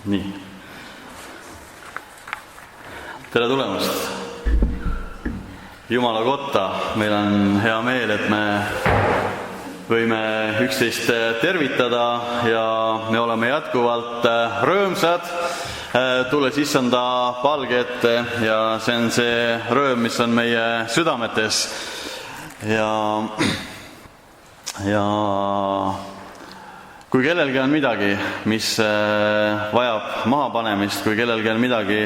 Nii. Tere tulemast Jumala kotta. Meil on hea meel, et me võime üksteist tervitada ja me oleme jätkuvalt rõõmsad, tulles issanda palge ette ja see on see rõõm, mis on meie südametes. Ja kui kellelgi on midagi, mis vajab mahapanemist, kui kellelgi on midagi,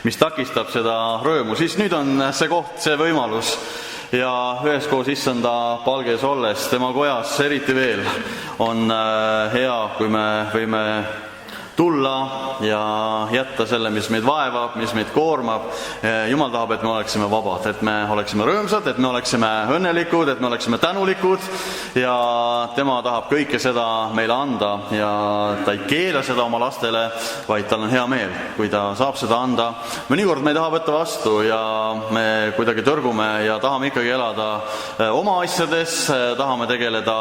mis takistab seda rõõmu, siis nüüd on see koht, see võimalus. Ja üheskoos issanda palges olles, tema kojas eriti veel, on hea, kui me võime tulla ja jätta selle, mis meid vaevab, mis meid koormab. Jumal tahab, et me oleksime vabad, et me oleksime rõõmsad, et me oleksime õnnelikud, et me oleksime tänulikud ja tema tahab kõike seda meile anda ja ta ei keela seda oma lastele, vaid tal on hea meel, kui ta saab seda anda. Mõnikord me ei taha võtta vastu ja me kuidagi tõrgume ja tahame ikkagi elada oma asjades, tahame tegeleda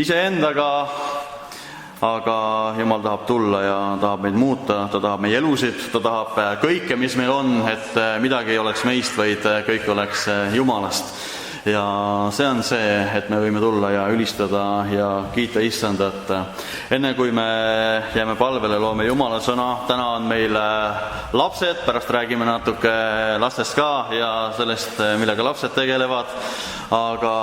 iseendaga, aga Jumal tahab tulla ja tahab meid muuta, ta tahab meie elusid, ta tahab kõike, mis meil on, et midagi ei oleks meist, vaid kõik oleks Jumalast. Ja see on see, et me võime tulla ja ülistada ja kiita issandat. Enne kui me jääme palvele, loome Jumala sõna. Täna on meil lapsed, pärast räägime natuke lastest ka ja sellest, millega lapsed tegelevad, aga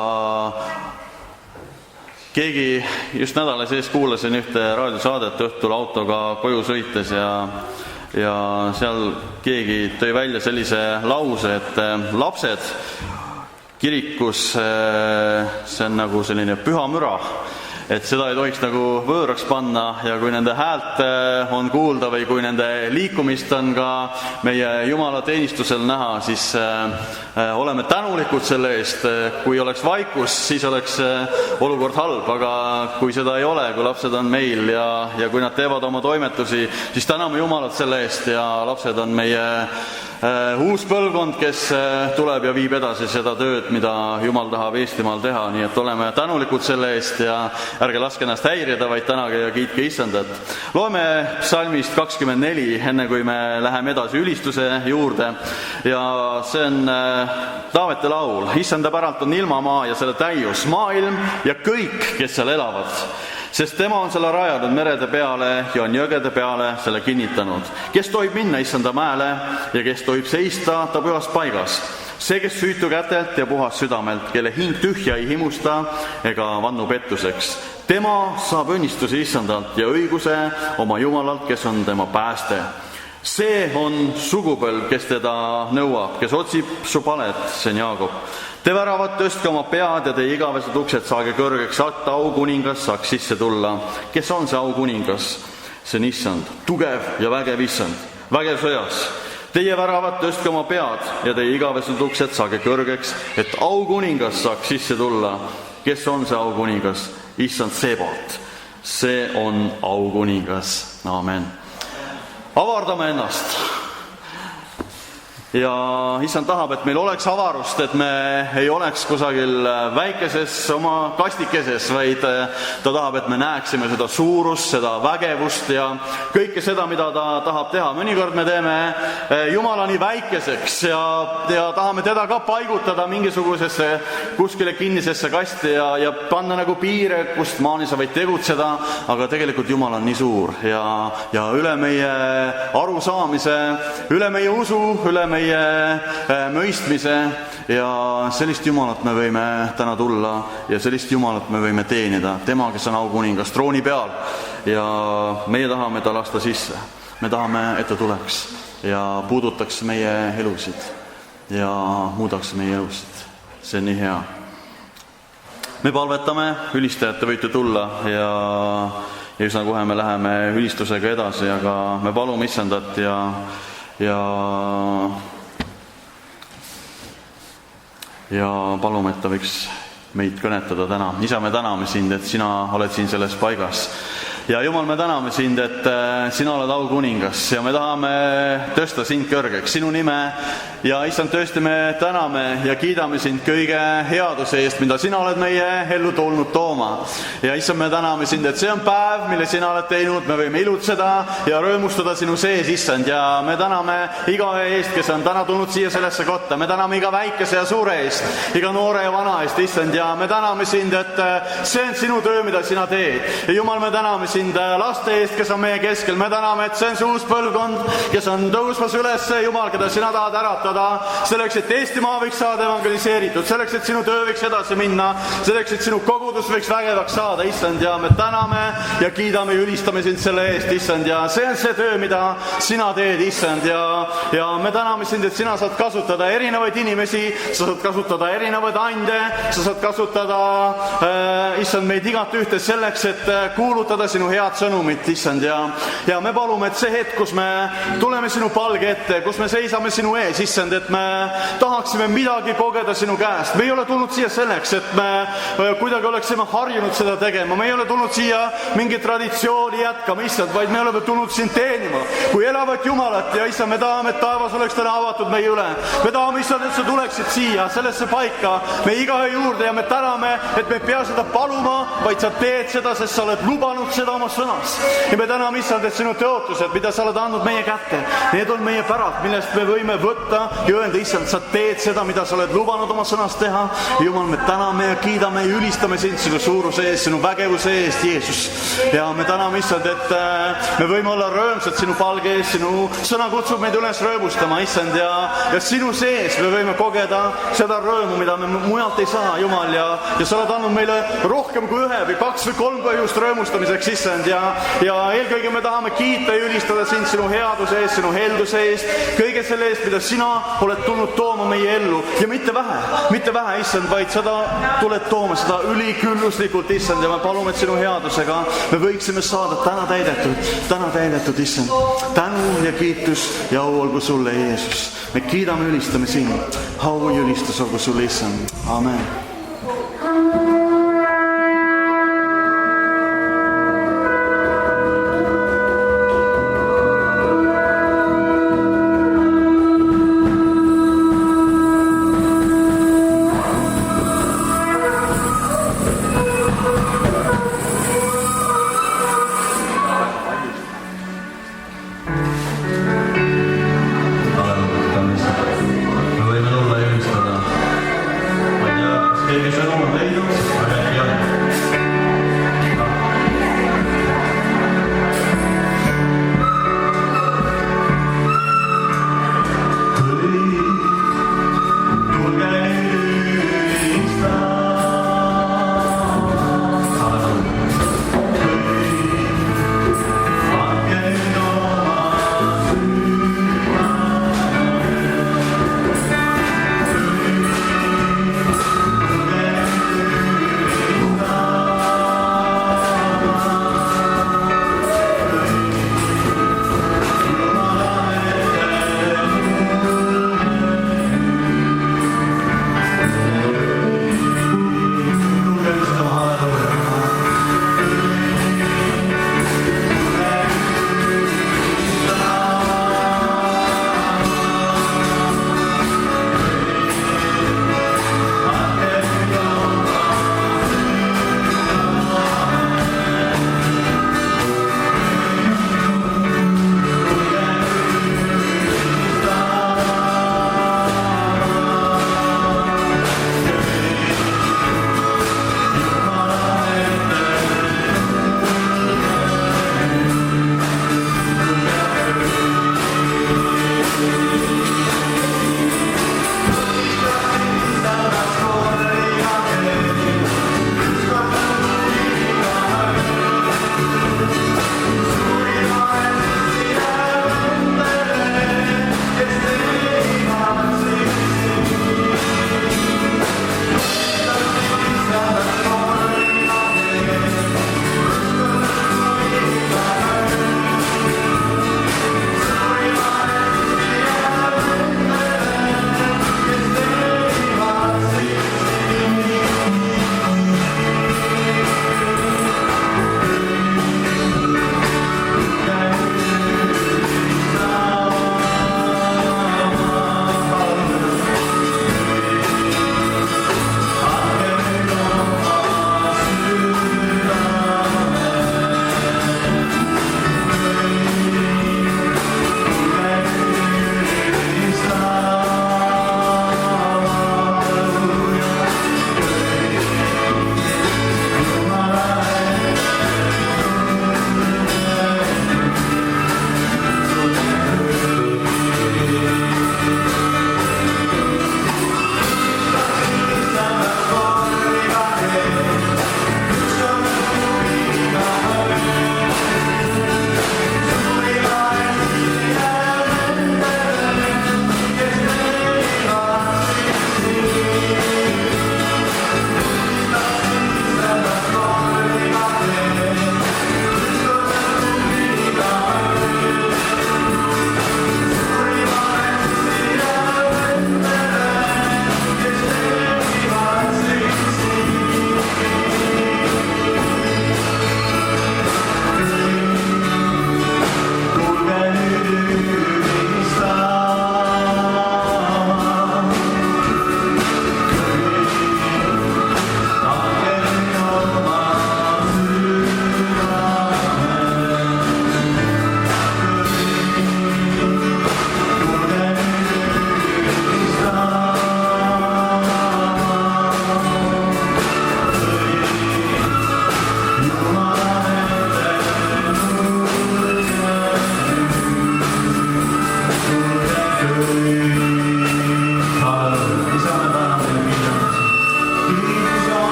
keegi just nädala sees kuulasin ühte raadiosaadet õhtul autoga koju sõites ja seal keegi tõi välja sellise lause, et lapsed kirikus, see on nagu selline püha müra, et seda ei tohiks nagu võõraks panna ja kui nende häält on kuulda või kui nende liikumist on ka meie Jumala teenistusel näha, siis oleme tänulikud selle eest. Kui oleks vaikus, siis oleks olukord halb, aga kui seda ei ole, kui lapsed on meil ja kui nad teevad oma toimetusi, siis täname Jumalat selle eest ja lapsed on meie uus põlvkond, kes tuleb ja viib edasi seda tööd, mida Jumal tahab Eestimaal teha, nii et oleme tänulikud selle eest ja ärge laske ennast häirida, vaid tänage ja kiitke issandat. Loeme psalmist 24, enne kui me läheme edasi ülistuse juurde ja see on Taavete laul. Issanda päralt on ilmamaa ja selle täius, maailm ja kõik, kes seal elavad. Sest tema on selle rajanud merede peale ja on jõgede peale selle kinnitanud. Kes tohib minna issanda mäele ja kes tohib seista ta pühas paigas? See, kes süütu kätelt ja puhas südamelt, kelle hing tühja ei himusta ega vannu pettuseks. Tema saab õnnistusi issandalt ja õiguse oma Jumalalt, kes on tema pääste. See on sugupõlv, kes teda nõuab, kes otsib su palet, see on Jaakob. Te väravad tõstke oma pead ja teie igavesed uksed saage kõrgeks, et aukuningas saaks sisse tulla. Kes on see aukuningas? See on issand, tugev ja vägev issand, vägev sõjas. Teie väravad tõstke oma pead ja teie igavesed uksed saage kõrgeks, et aukuningas saaks sisse tulla. Kes on see aukuningas? Issand Sebaot. See on aukuningas. Aamen. Avardame ennast. Ja issand tahab, et meil oleks avarust, et me ei oleks kusagil väikeses oma kastikeses, vaid ta tahab, et me näeksime seda suurust, seda vägevust ja kõike seda, mida ta tahab teha. Mõnikord me teeme Jumala nii väikeseks ja tahame teda ka paigutada mingisugusesse kuskile kinnisesse kasti ja panna nagu piire, kust maani sa võid tegutseda, aga tegelikult Jumal on nii suur ja üle meie arusaamise, üle meie usu, üle meie mõistmise ja sellist Jumalat me võime täna tulla ja sellist Jumalat me võime teenida. Tema, kes on aukuningas trooni peal ja meie tahame ta lasta sisse. Me tahame, et ta tuleks ja puudutaks meie elusid ja muudaks meie elusid. See on nii hea. Me palvetame, ülistajate võite tulla ja üsna kohe me läheme ülistusega edasi, aga me palume issandat ja palume, et ta võiks meid kõnetada täna. Isa, me täname sind, et sina oled siin selles paigas. Ja Jumal, me täname sind, et sina oled aukuningas ja me tahame tõsta sind kõrgeks, sinu nime ja issand, tõesti me täname ja kiidame sind kõige headuse eest, mida sina oled meie ellu tulnud tooma. Ja issand, me täname sind, et see on päev, mille sina oled teinud, me võime ilutseda ja rõõmustada sinu sees, issand, ja me täname iga eest, kes on täna tulnud siia sellesse kotta, me täname iga väikese ja suure eest, iga noore ja vana eest, issand, ja me täname sind, et see on sinu töö, mida sina teed. Ja Jumal, me täname sind laste eest, kes on meie keskel, me täname, et see on see uus põlvkond, kes on tõusmas üles, Jumal, keda sina tahad äratada, selleks, et Eestimaa võiks saada evangeliseeritud, selleks, et sinu töö võiks edasi minna, selleks, et sinu kogudus võiks vägevaks saada, issand, ja me täname ja kiidame ja ülistame sind selle eest, issand, ja see on see töö, mida sina teed, issand, ja me täname sind, et sina saad kasutada erinevaid inimesi, sa saad kasutada erinevaid ande, sa saad kasutada, issand, meid igat ühte selleks, et kuulutada sinu head sõnumit, issand, ja me palume, et see hetk, kus me tuleme sinu palge ette, kus me seisame sinu ees, issand, et me tahaksime midagi kogeda sinu käest. Me ei ole tulnud siia selleks, et me kuidagi oleksime harjunud seda tegema, me ei ole tulnud siia mingi traditsiooni jätkama, issand, vaid me oleme tulnud sind teenima kui elavat Jumalat ja issand, me tahame, et taevas oleks täna avatud meie üle. Me tahame, issand, et sa tuleksid siia, sellesse paika, me igaühe juurde ja me täname, et me ei pea seda paluma, vaid sa teed seda, sest sa oled lubanud seda oma sõnas. Ja me täname, issand, et sinu tõotused, mida sa oled andnud meie kätte, need on meie päralt, millest me võime võtta ja öelda, issand, sa teed seda, mida sa oled lubanud oma sõnas teha. Jumal, me täname ja kiidame ja ülistame sind sinu suuruse eest, sinu vägevuse eest, Jeesus. Ja me täname, issand, et me võime olla rõõmsad sinu palge ees, sinu sõna kutsub meid üles rõõmustama, issand, ja sinu sees me võime kogeda seda rõõmu, mida me mujalt ei saa, Jumal, ja sa oled andnud meile rohkem kui 1 või 2 või 3 põhjust rõõmustamiseks, issand, ja eelkõige me tahame kiita ja ülistada sind sinu headuse eest, sinu helduse eest, kõige selle eest, mida sina oled tulnud tooma meie ellu ja mitte vähe, issand, vaid seda tuled tooma, seda ülikülluslikult, issand, ja me palume, et sinu headusega me võiksime saada täna täidetud, issand. Tänu ja kiitus ja au olgu sulle, Jeesus. Me kiidame, ülistame sind. Au ja ülistus olgu sulle, issand. Amen. Me võime tulla ja ülistada. Ma ei tea, kas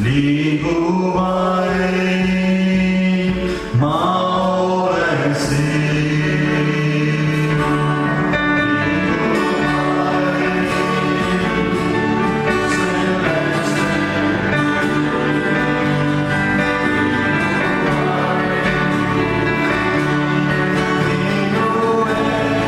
liigu vaid, ma olen siin. Liigu vaid,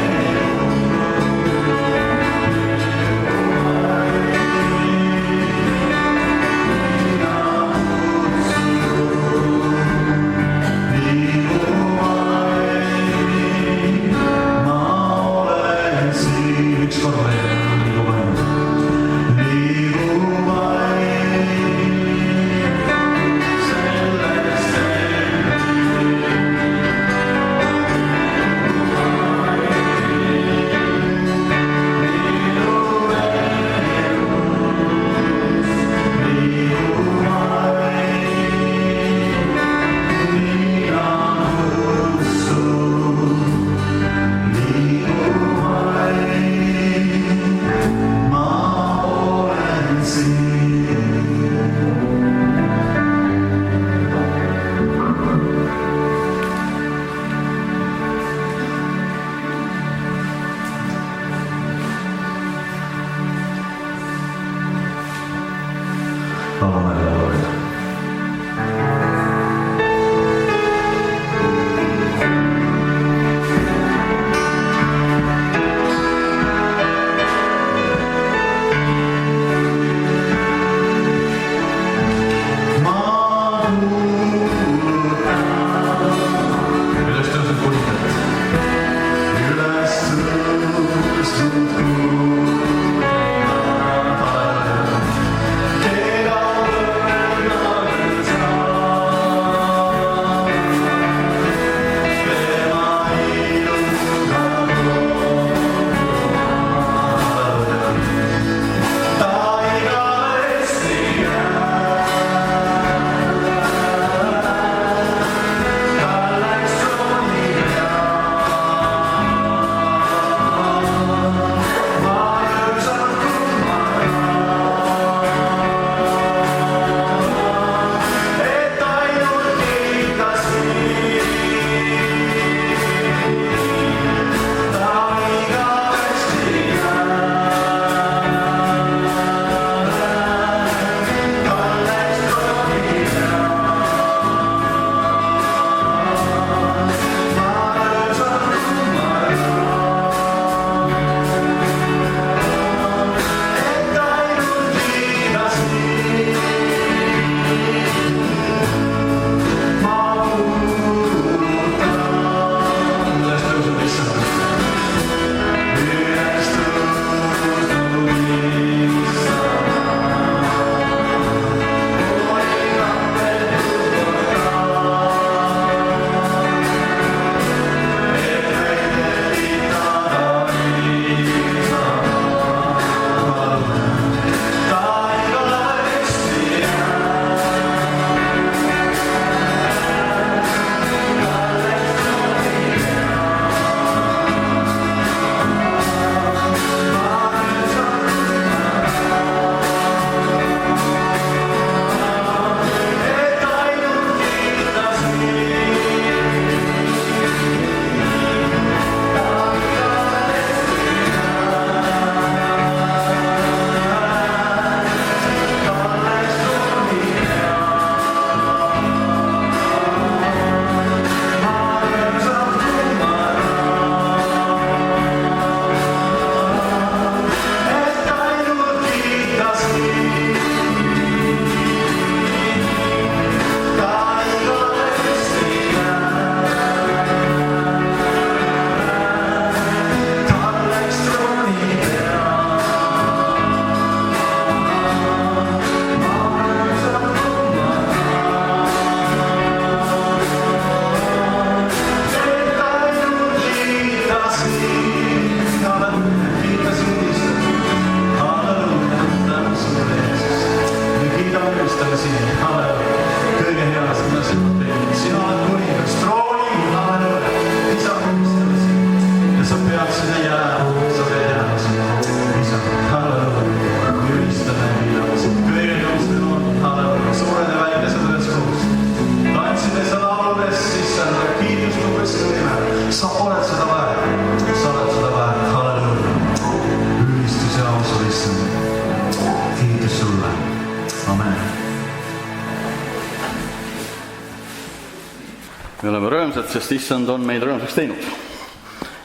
Me oleme rõõmsad, sest issand on meid rõõmsaks teinud.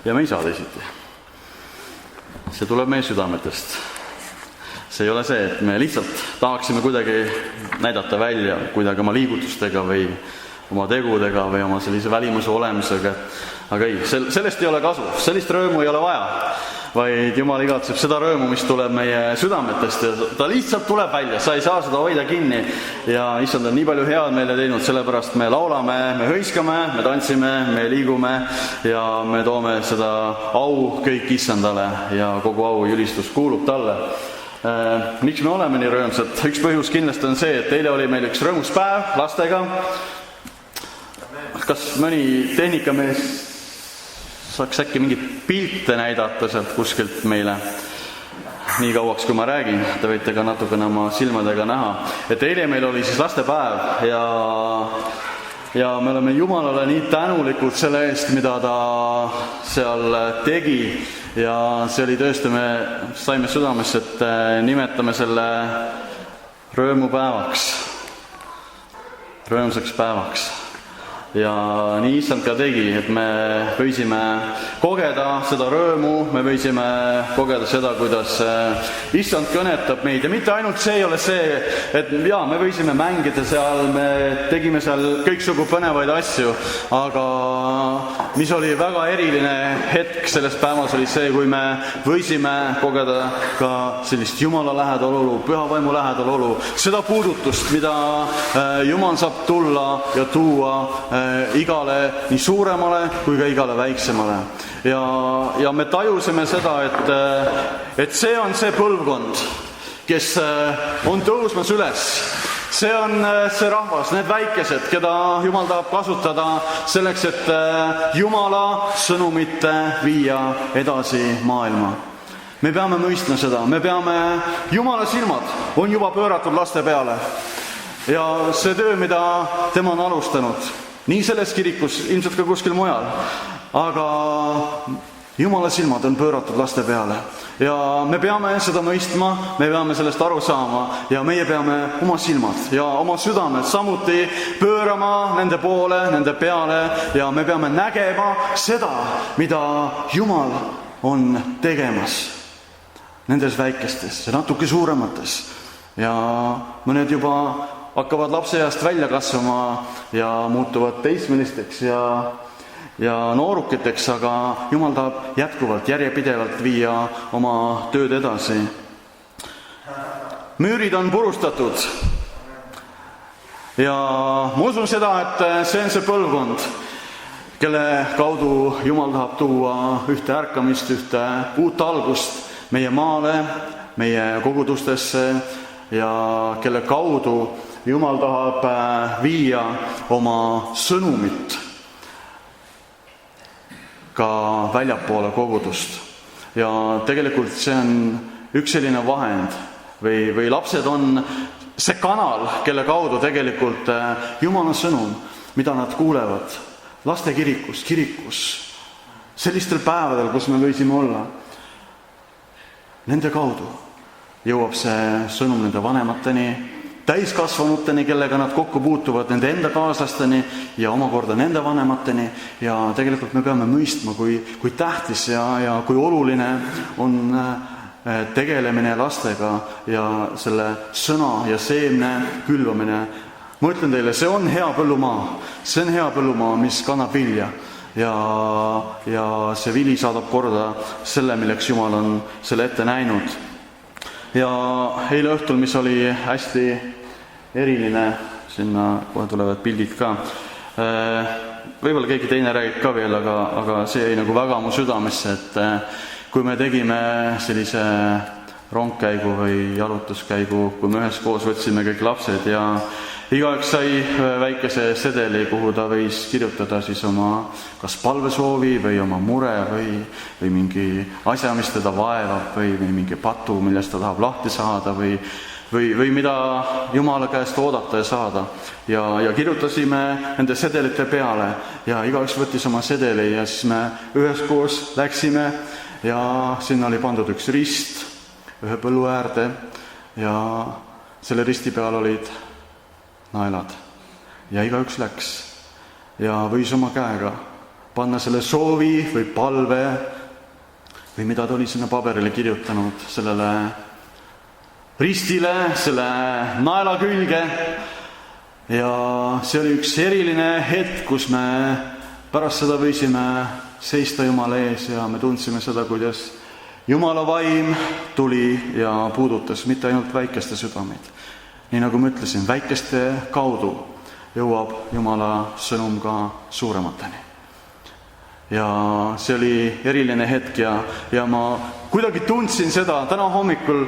Ja me ei saa teisiti. See tuleb meie südametest. See ei ole see, et me lihtsalt tahaksime kuidagi näidata välja kuidagi oma liigutustega või oma tegudega või oma sellise välimuse olemisega. Aga ei, sellest ei ole kasu. Sellist rõõmu ei ole vaja, vaid Jumal igatseb seda rõõmu, mis tuleb meie südametest ja ta lihtsalt tuleb välja. Sa ei saa seda hoida kinni ja issand on nii palju head meile teinud, sellepärast me laulame, me hõiskame, me tantsime, me liigume ja me toome seda au kõik issandale ja kogu au ja ülistus kuulub talle. Miks me oleme nii rõõmsad? Üks põhjus kindlasti on see, et eile oli meil üks rõõmus päev lastega. Kas mõni tehnikamees saaks äkki mingit pilte näidata sealt kuskilt meile? Nii kauaks, kui ma räägin, te võite ka natukene oma silmadega näha. Et eile meil oli siis lastepäev ja me oleme Jumalale nii tänulikud selle eest, mida ta seal tegi. Ja see oli tõesti, me saime südamesse, et nimetame selle rõõmupäevaks, rõõmsaks päevaks. Ja nii issand ka tegi, et me võisime kogeda seda rõõmu, me võisime kogeda seda, kuidas issand kõnetab meid. Ja mitte ainult see ei ole see, et jaa, me võisime mängida seal, me tegime seal kõiksugu põnevaid asju, aga mis oli väga eriline hetk selles päevas oli see, kui me võisime kogeda ka sellist Jumala lähedalolu, püha vaimu lähedalolu, seda puudutust, mida Jumal saab tulla ja tuua igale nii suuremale kui ka igale väiksemale. Ja me tajusime seda, et see on see põlvkond, kes on tõusmas üles. See on see rahvas, need väikesed, keda Jumal tahab kasutada selleks, et Jumala sõnumit viia edasi maailma. Me peame mõistma seda, me peame, Jumala silmad on juba pööratud laste peale. Ja see töö, mida tema on alustanud, nii selles kirikus, ilmselt ka kuskil mujal, aga Jumala silmad on pööratud laste peale. Ja me peame seda mõistma, me peame sellest aru saama ja meie peame oma silmad ja oma südamed samuti pöörama nende poole, nende peale ja me peame nägema seda, mida Jumal on tegemas nendes väikestes ja natuke suuremates. Ja mõned juba hakkavad lapseeast välja kasvama ja muutuvad teismelisteks ja noorukiteks, aga Jumal tahab jätkuvalt, järjepidevalt viia oma tööd edasi. Müürid on purustatud ja ma usun seda, et see on see põlvkond, kelle kaudu Jumal tahab tuua ühte ärkamist, ühte uut algust meie maale, meie kogudustesse ja kelle kaudu Jumal tahab viia oma sõnumit ka väljapoole kogudust. Ja tegelikult see on üks selline vahend või lapsed on see kanal, kelle kaudu tegelikult Jumala sõnum, mida nad kuulevad laste kirikus, sellistel päevadel, kus me võisime olla. Nende kaudu jõuab see sõnum nende vanemateni, täiskasvanuteni, kellega nad kokku puutuvad, nende enda kaaslasteni ja omakorda nende vanemateni ja tegelikult me peame mõistma, kui tähtis ja kui oluline on tegelemine lastega ja selle sõna ja seemne külvamine. Ma ütlen teile, see on hea põllumaa, mis kannab vilja ja see vili saadab korda selle, milleks Jumal on selle ette näinud. Ja eile õhtul, mis oli hästi eriline, sinna kohe tulevad pildid ka. Võib-olla keegi teine räägib ka veel, aga see jäi nagu väga mu südamesse, et kui me tegime sellise rongkäigu või jalutuskäigu, kui me üheskoos võtsime kõik lapsed ja igaüks sai väikese sedeli, kuhu ta võis kirjutada siis oma kas palvesoovi või oma mure või mingi asja, mis teda vaevab või mingi patu, millest ta tahab lahti saada või mida Jumala käest oodata ja saada. Ja kirjutasime nende sedelite peale ja igaüks võttis oma sedeli ja siis me üheskoos läksime ja sinna oli pandud üks rist ühe põllu äärde ja selle risti peal olid naelad ja igaüks läks ja võis oma käega panna selle soovi või palve või mida ta oli sinna paberile kirjutanud, sellele ristile, selle naela külge. Ja see oli üks eriline hetk, kus me pärast seda võisime seista Jumala ees ja me tundsime seda, kuidas Jumala vaim tuli ja puudutas mitte ainult väikeste südameid. Nii nagu ma ütlesin, väikeste kaudu jõuab Jumala sõnum ka suuremateni. Ja see oli eriline hetk ja ma kuidagi tundsin seda, täna hommikul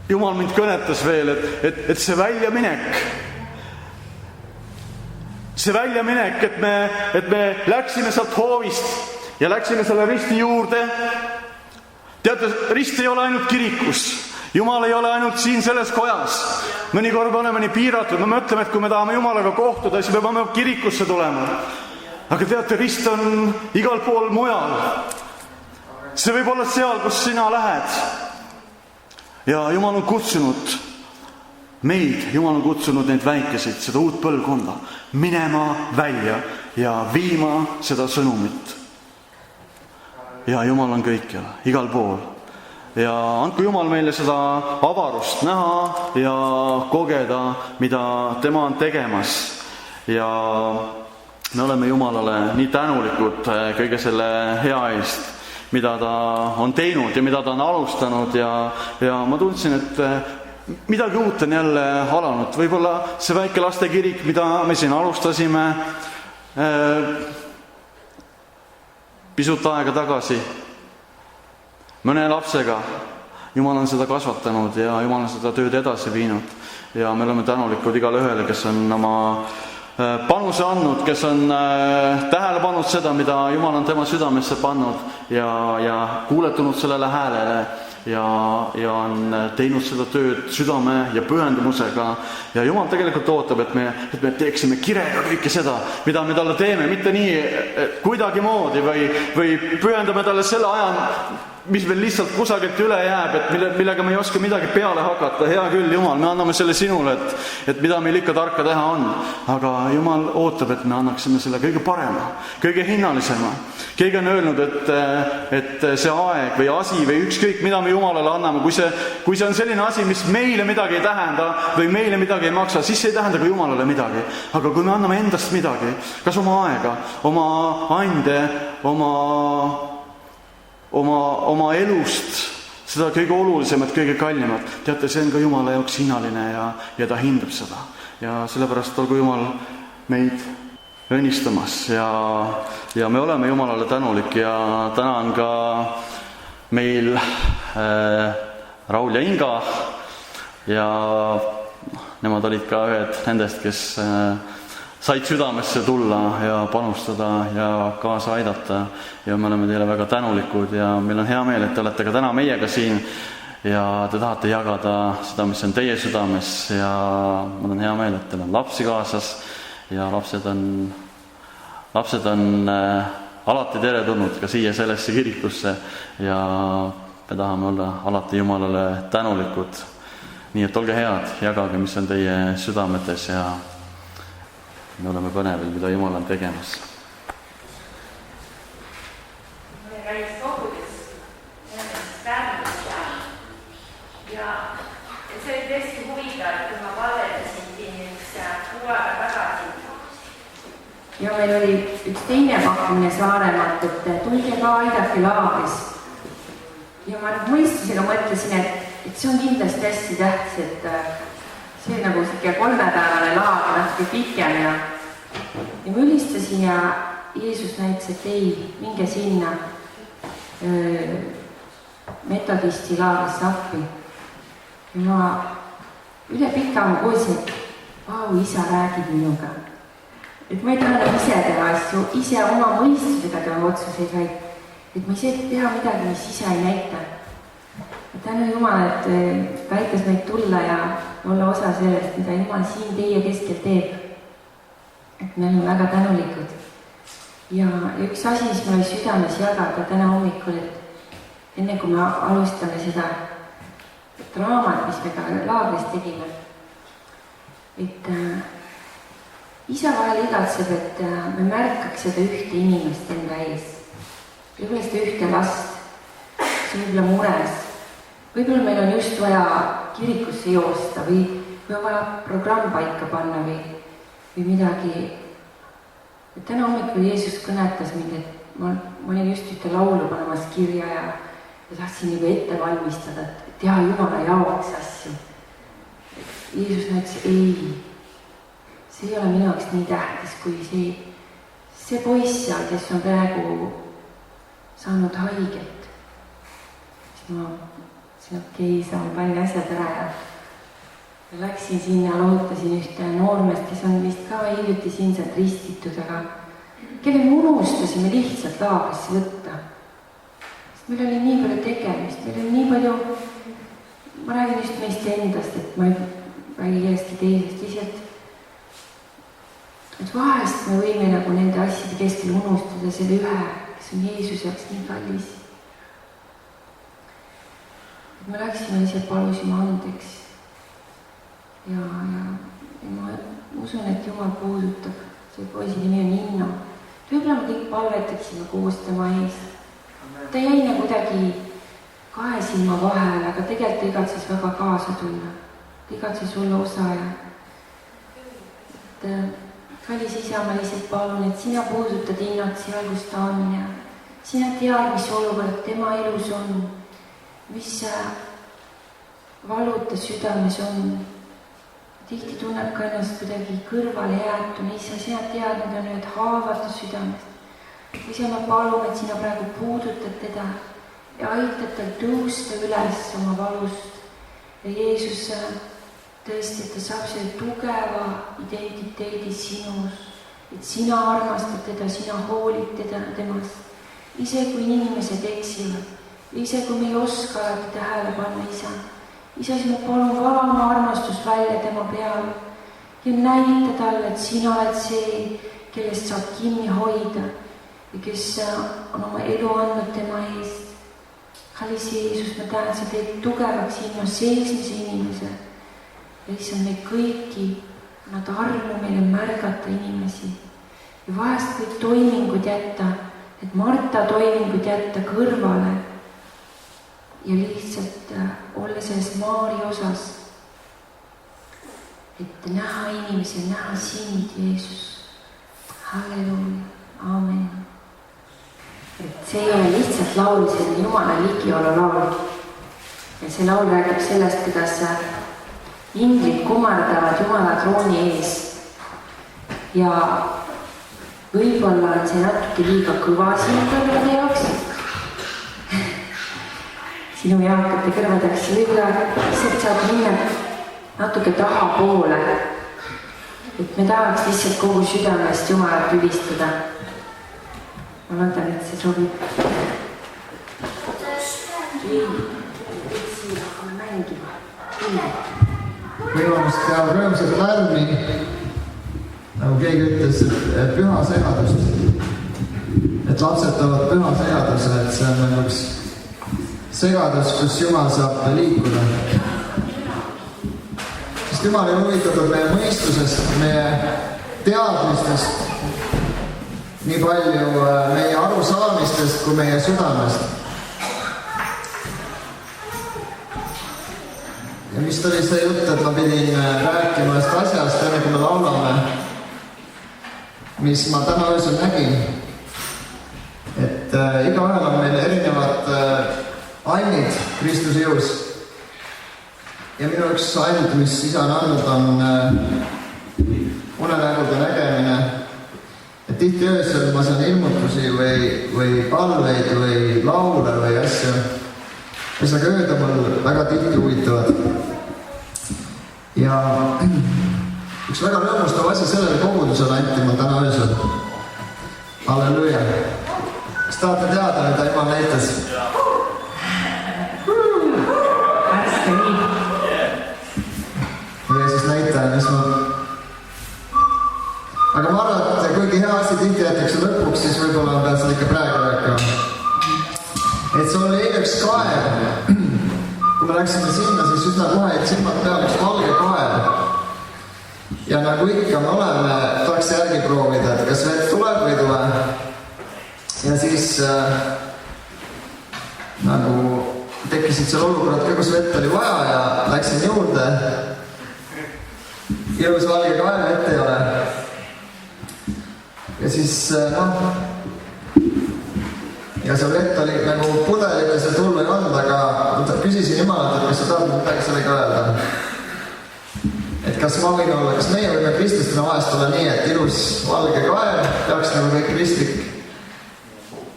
Jumal mind kõnetas veel, et see väljaminek, et me läksime sealt hoovist ja läksime selle risti juurde. Teate, rist ei ole ainult kirikus. Jumal ei ole ainult siin selles kojas. Mõnikord oleme nii piiratud, me mõtleme, et kui me tahame Jumalaga kohtuda, siis me peame kirikusse tulema. Aga teate, rist on igal pool mujal. See võib olla seal, kus sina lähed. Ja Jumal on kutsunud meid, Jumal on kutsunud neid väikeseid, seda uut põlvkonda, minema välja ja viima seda sõnumit. Ja Jumal on kõikjal, igal pool. Ja andku Jumal meile seda avarust näha ja kogeda, mida tema on tegemas. Ja me oleme Jumalale nii tänulikud kõige selle hea eest, mida ta on teinud ja mida ta on alustanud. Ja ma tundsin, et midagi uut on jälle alanud. Võib-olla see väike lastekirik, mida me siin alustasime pisut aega tagasi mõne lapsega. Jumal on seda kasvatanud ja Jumal on seda tööd edasi viinud. Ja me oleme tänulikud igale ühele, kes on oma panuse andnud, kes on tähele pannud seda, mida Jumal on tema südamesse pannud ja kuuletunud sellele häälele ja on teinud seda tööd südame ja pühendumusega. Ja Jumal tegelikult ootab, et me teeksime kirega kõike seda, mida me talle teeme, mitte nii kuidagimoodi või pühendame talle selle aja, mis veel lihtsalt kusagilt üle jääb, et millega me ei oska midagi peale hakata. Hea küll, Jumal, me anname selle sinule, et mida meil ikka tarka teha on. Aga Jumal ootab, et me annaksime selle kõige parema, kõige hinnalisema. Keegi on öelnud, et see aeg või asi või ükskõik, mida me Jumalale anname, kui see on selline asi, mis meile midagi ei tähenda või meile midagi ei maksa, siis see ei tähenda ka Jumalale midagi. Aga kui me anname endast midagi, kas oma aega, oma ande, oma elust, seda kõige olulisemat, kõige kallimat, teate, see on ka Jumala jaoks hinnaline ja ta hindab seda. Ja sellepärast olgu Jumal meid õnnistamas ja me oleme Jumalale tänulik ja täna on ka meil Raul ja Inga ja nemad olid ka ühed nendest, kes said südamesse tulla ja panustada ja kaasa aidata ja me oleme teile väga tänulikud ja meil on hea meel, et te olete ka täna meiega siin ja te tahate jagada seda, mis on teie südames ja mul on hea meel, et teil on lapsi kaasas ja lapsed on alati teretulnud ka siia sellesse kirikusse ja me tahame olla alati Jumalale tänulikud. Nii et olge head, jagage, mis on teie südametes ja me oleme põnevil, mida Jumal on tegemas. Me käis kogudes Pärnus ja see oli tõesti huvitav, kui ma valetasin siin üks kuu aega tagasi. Ja meil oli üks teine pakkumine Saaremaalt, et tulge ka aidake laagris. Ja ma mõistusega mõtlesin, et see on kindlasti hästi tähtis, et see nagu siuke 3-päevane laager, natuke pikem ja ma ülistasin ja Jeesus näitas, et ei, minge sinna metodisti laagrisse appi. Ja ma üle pika ma kuulsin, et isa räägib minuga. Et ma ei taha ise teha asju, ise oma mõistusega teha otsuseid, vaid et ma ise teha midagi, mis ise ei näita. Tänu Jumal, et väitas meid tulla ja olla osa sellest, mida Jumal siin teie keskel teeb. Et me oleme väga tänulikud. Ja üks asi, mis me oli südames jagada täna hommikul, et enne kui me alustame seda draamat, mis me ka laagris tegime, et isa vahel igatseb, et me märkaks seda ühte inimest enda ees. Võib-olla seda ühte last, see võib-olla mures. Võib-olla meil on just vaja kirikusse joosta või on vaja programm paika panna või midagi. Et täna hommikul Jeesus kõnetas mind, et ma olin just ühte laulu panemas kirja ja tahtsin nagu ette valmistada, et teha Jumala jaoks asju. Jeesus näitas, ei, see ei ole minu jaoks nii tähtis, kui see poiss seal, kes on praegu saanud haiget. Siis ma ütlesin, okei, saan panin asjad ära ja läksin sinna, lohutasin ühte noormest, kes on vist ka hiljuti siin sealt ristitud, aga kelle me unustasime lihtsalt laagrisse võtta. Sest meil oli nii palju tegemist, meil oli nii palju, ma räägin just meist endast, et ma ei räägi kellestki teisest, lihtsalt, et vahest me võime nagu nende asjade keskel unustada selle ühe, kes on Jeesuse jaoks nii kallis. Et me läksime lihtsalt palusime andeks ja ma usun, et Jumal puudutab, see poisi nimi on Inno. Võib-olla me kõik palvetaksime koos tema ees. Ta jäi nagu kuidagi kahe silma vahele, aga tegelikult igatses väga kaasa tulla. Ta igatses olla osa ja kallis isa, ma lihtsalt palun, et sina puudutad Innot seal, kus ta on ja sina tead, mis olukord tema elus on, mis valud ta südames on. Tihti tunneb ka ennast kuidagi kõrvale jäetuna, isa, sina tead, need on need haavad ta südamest. Isa, ma palun, et sina praegu puudutad teda ja aitad tal tõusta üles oma valust. Ja Jeesus tõesti, et ta saab selle tugeva identiteedi sinus, et sina armastad teda, sina hoolid teda temast. Ise kui inimesed eksivad, ise kui me ei oska alati tähele panna, isa. Isa, siis ma palun vala oma armastus välja tema peal ja näita talle, et sina oled see, kellest saab kinni hoida ja kes on oma elu andnud tema eest. Kallis Jeesus, ma tänan, sa teed tugevaks Inno seesmise inimese ja issand meid kõiki, nad armu meile märgata inimesi ja vahest kõik toimingud jätta, et Marta toimingud jätta kõrvale ja lihtsalt olla selles Maari osas, et näha inimesi, näha sind, Jeesus. Halleluuja, aamen. Et see ei ole lihtsalt laul, see on Jumala ligiolu laul. Ja see laul räägib sellest, kuidas inglid kummardavad Jumala trooni ees. Ja võib-olla on see natuke liiga kõva sinu kõrvade jaoks. Sinu eakate kõrvadeks võib-olla lihtsalt saab minna natuke taha poole. Et me tahaks lihtsalt kogu südamest Jumalat ülistada. Ma loodan, et see sobib. Võimalust teha rõõmsat lärmi, nagu keegi ütles, et püha segadust. Et lapsed toovad püha segaduse, et see on üks segadus, kus Jumal saab liikuda. Sest Jumal on huvitatud meie mõistusest, meie teadmistest, nii palju meie arusaamistest kui meie südamest. Ja mis oli see jutt, et ma pidin rääkima ühest asjast, enne kui me laulame, mis ma täna öösel nägin. Et igaühel on meil erinevad annid Kristuse jõus. Ja minu üks and, mis isa on andnud, on unenägude nägemine. Et tihti öösel ma saan ilmutusi või palveid või laule või asju, mis aga ööda mul väga tihti huvitavad. Ja üks väga rõõmustav asi sellele kogudusele anti mul täna öösel. Halleluja. Kas tahate teada, mida Jumal näitas? Või siis näitaja, mis ma... Aga ma arvan, et kuigi hea asi tihti jätakse lõpuks, siis võib-olla pead seda ikka praegu rääkima. Et sul oli eile üks kaev. Kui me läksime sinna, siis üsna kohe, et silmad peal üks valge kaev. ja nagu ikka me oleme, tahaks järgi proovida, et kas vett tuleb või ei tule. Ja siis nagu tekkisid seal olukorrad ka, kus vett oli vaja ja läksin juurde. Ilus valge kael, vett ei ole. Ja siis ja see vett oli nagu pudeliga, see tullu ei olnud, aga küsisin Jumalalt, et kas sa tahad midagi sellega öelda. Et kas ma võin olla, kas meie võime kristlastena vahest olla nii, et ilus valge kael peaks nagu kõik kristlik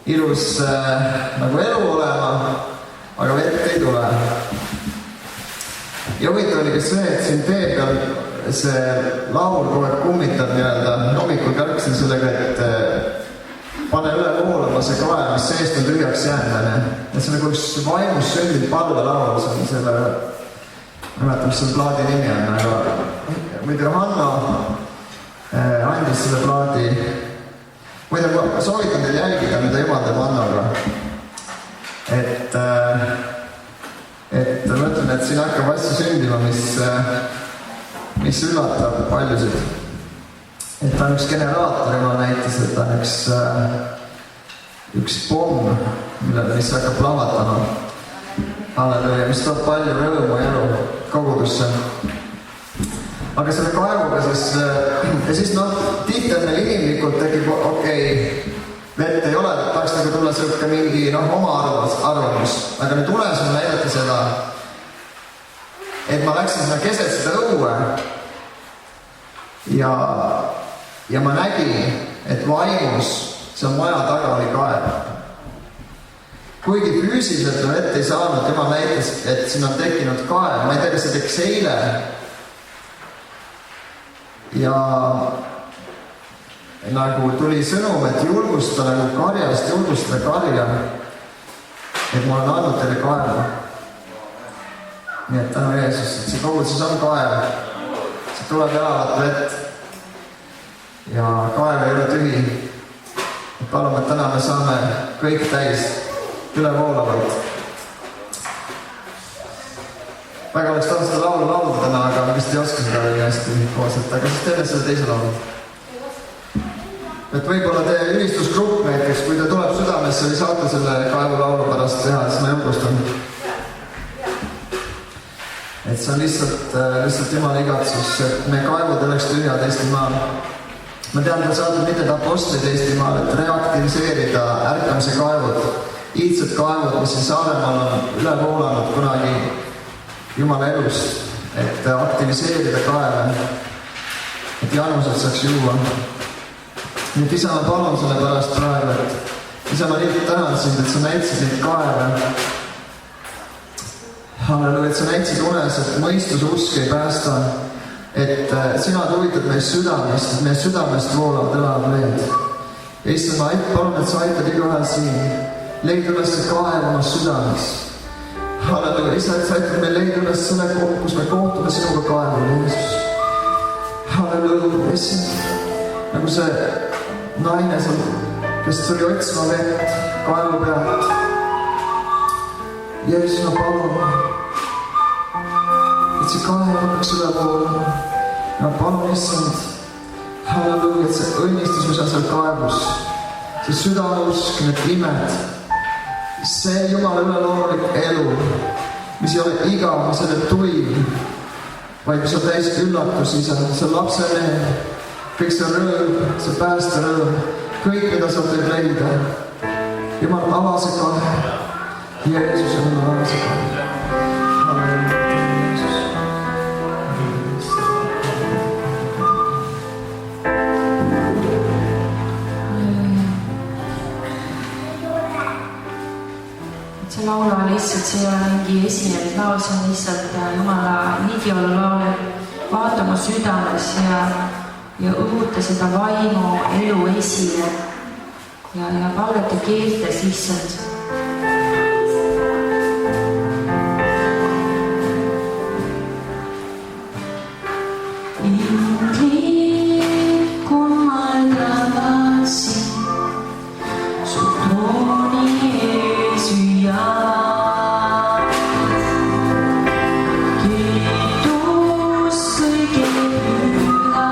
ilus nagu elu olema, aga vett ei tule. Ja huvitav oli ka see, et siin tee peal see laul kogu aeg kummitab nii-öelda. Hommikul kärksin sellega, et pane üle voolama see kael, mis seest on tühjaks jäänud. Et see nagu üks vaimus sündib palvelaul, see on selle, ma mäletan, mis selle plaadi nimi on, aga muidu Hanno andis selle plaadi. Muidu ma soovitan teil jälgida, mida Jumal teeb Hannoga. Et ma mõtlen, et siin hakkab asju sündima, mis üllatab paljusid. Et ta on üks generaator, Jumal näitas, et ta on üks pomm, mis hakkab plahvatama. Halleluja, mis toob palju rõõmu ja elu kogudusse. Aga selle kaevuga siis, ja siis tihti on meil inimlikult tekib, okei, vett ei ole, tahaks nagu tulla sõlka mingi oma arvamus. Aga nüüd unes on näidata seda, et ma läksin sinna keset seda õue ja ma nägin, et vaimus seal maja taga oli kaev. Kuigi füüsiliselt vett ei saanud, Jumal näitas, et siin on tekkinud kaev. Ma ei tea, kas see tekkis eile. Ja nagu tuli sõnum, et julgusta nagu karjast, julgustada karja, et ma olen andnud teile kaeva. Nii et tänu Jeesus, et see koguduses on kaev, see tuleb elavat vett ja kaev ei ole tühi. Et palume, et täna me saame kõik täis üle voolavalt. Väga oleks tahtnud seda laulu laulda täna, aga ma vist ei oska seda veel hästi kooseta. Aga siis teeme selle teise laulu. Et võib-olla teie ülistusgrupp näiteks, kui ta tuleb südamesse või saate selle kaevulaulu pärast teha, siis ma julgustan. Et see on lihtsalt Jumala igatsus, et me kaevud oleks tühjad Eestimaal. Ma tean, te saate mitmed apostlid Eestimaal, et reaktiviseerida ärkamise kaevud, iidsed kaevud, mis siin Saaremaal on üle voolanud kunagi Jumala elust, et aktiviseerida kaeve, et Janused saaks juua. Nii et isa, ma palun selle pärast praegu, et isa, ma liitud tänan sind, et sa näitasid neid kaeve. Halleluja, et sa näitasid unes, et mõistus usk ei päästa, et sina huvitad meist südamest, et meie südamest voolavad elavad veed. Ja issa, ma palun, et sa aitad igaühel siin, leida üles see kaev oma südames. Halleluja, isa, et sa aitad meil leida üles selle koht, kus me kohtume sinuga kaevul, Jeesus. Halleluja, issa, nagu see naine seal, kes tuli otsima vett kaevu pealt. Jeesus, ma palun, et see kaev hakkaks üle voolama. Ma palun issand, halleluja, et see õnnistus, mis on seal kaevus, see südameusk, need imed, see Jumala üleloomulik elu, mis ei ole igav, mis ei ole tuim, vaid mis on täis üllatus, isa, see lapse mehe, kõik see rõõm, see pääste rõõm, kõik, mida sa teed leida. Jumal, ava see kahe. Jeesus on ava see kahe. Halleluja, Jeesus. See laul on lihtsalt, see ei ole mingi esinenud laul, see on lihtsalt Jumala nidiolu laul, et vaata oma südames ja õhuta seda vaimu elu esile ja palveta keeltes issand. Kiitos kõige püha.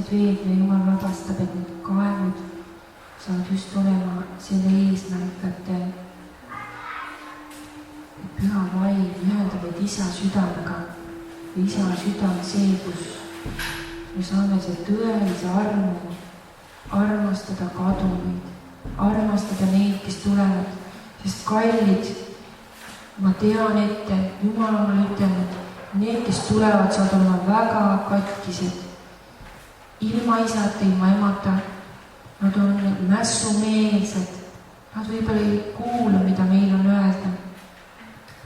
sellised veed ja Jumal vabastab, et need kaevud saavad just olema selle eesmärk, et püha vaim ühendab meid isa südamega. Isa süda on see, kus me saame see tõelise armu armastada kadunuid, armastada neid, kes tulevad, sest kallid, ma tean ette, Jumal on mulle ütelnud, need, kes tulevad, saavad olema väga katkised, ilma isata, ilma emata, nad on mässumeelsed, nad võib-olla ei kuula, mida meil on öelda,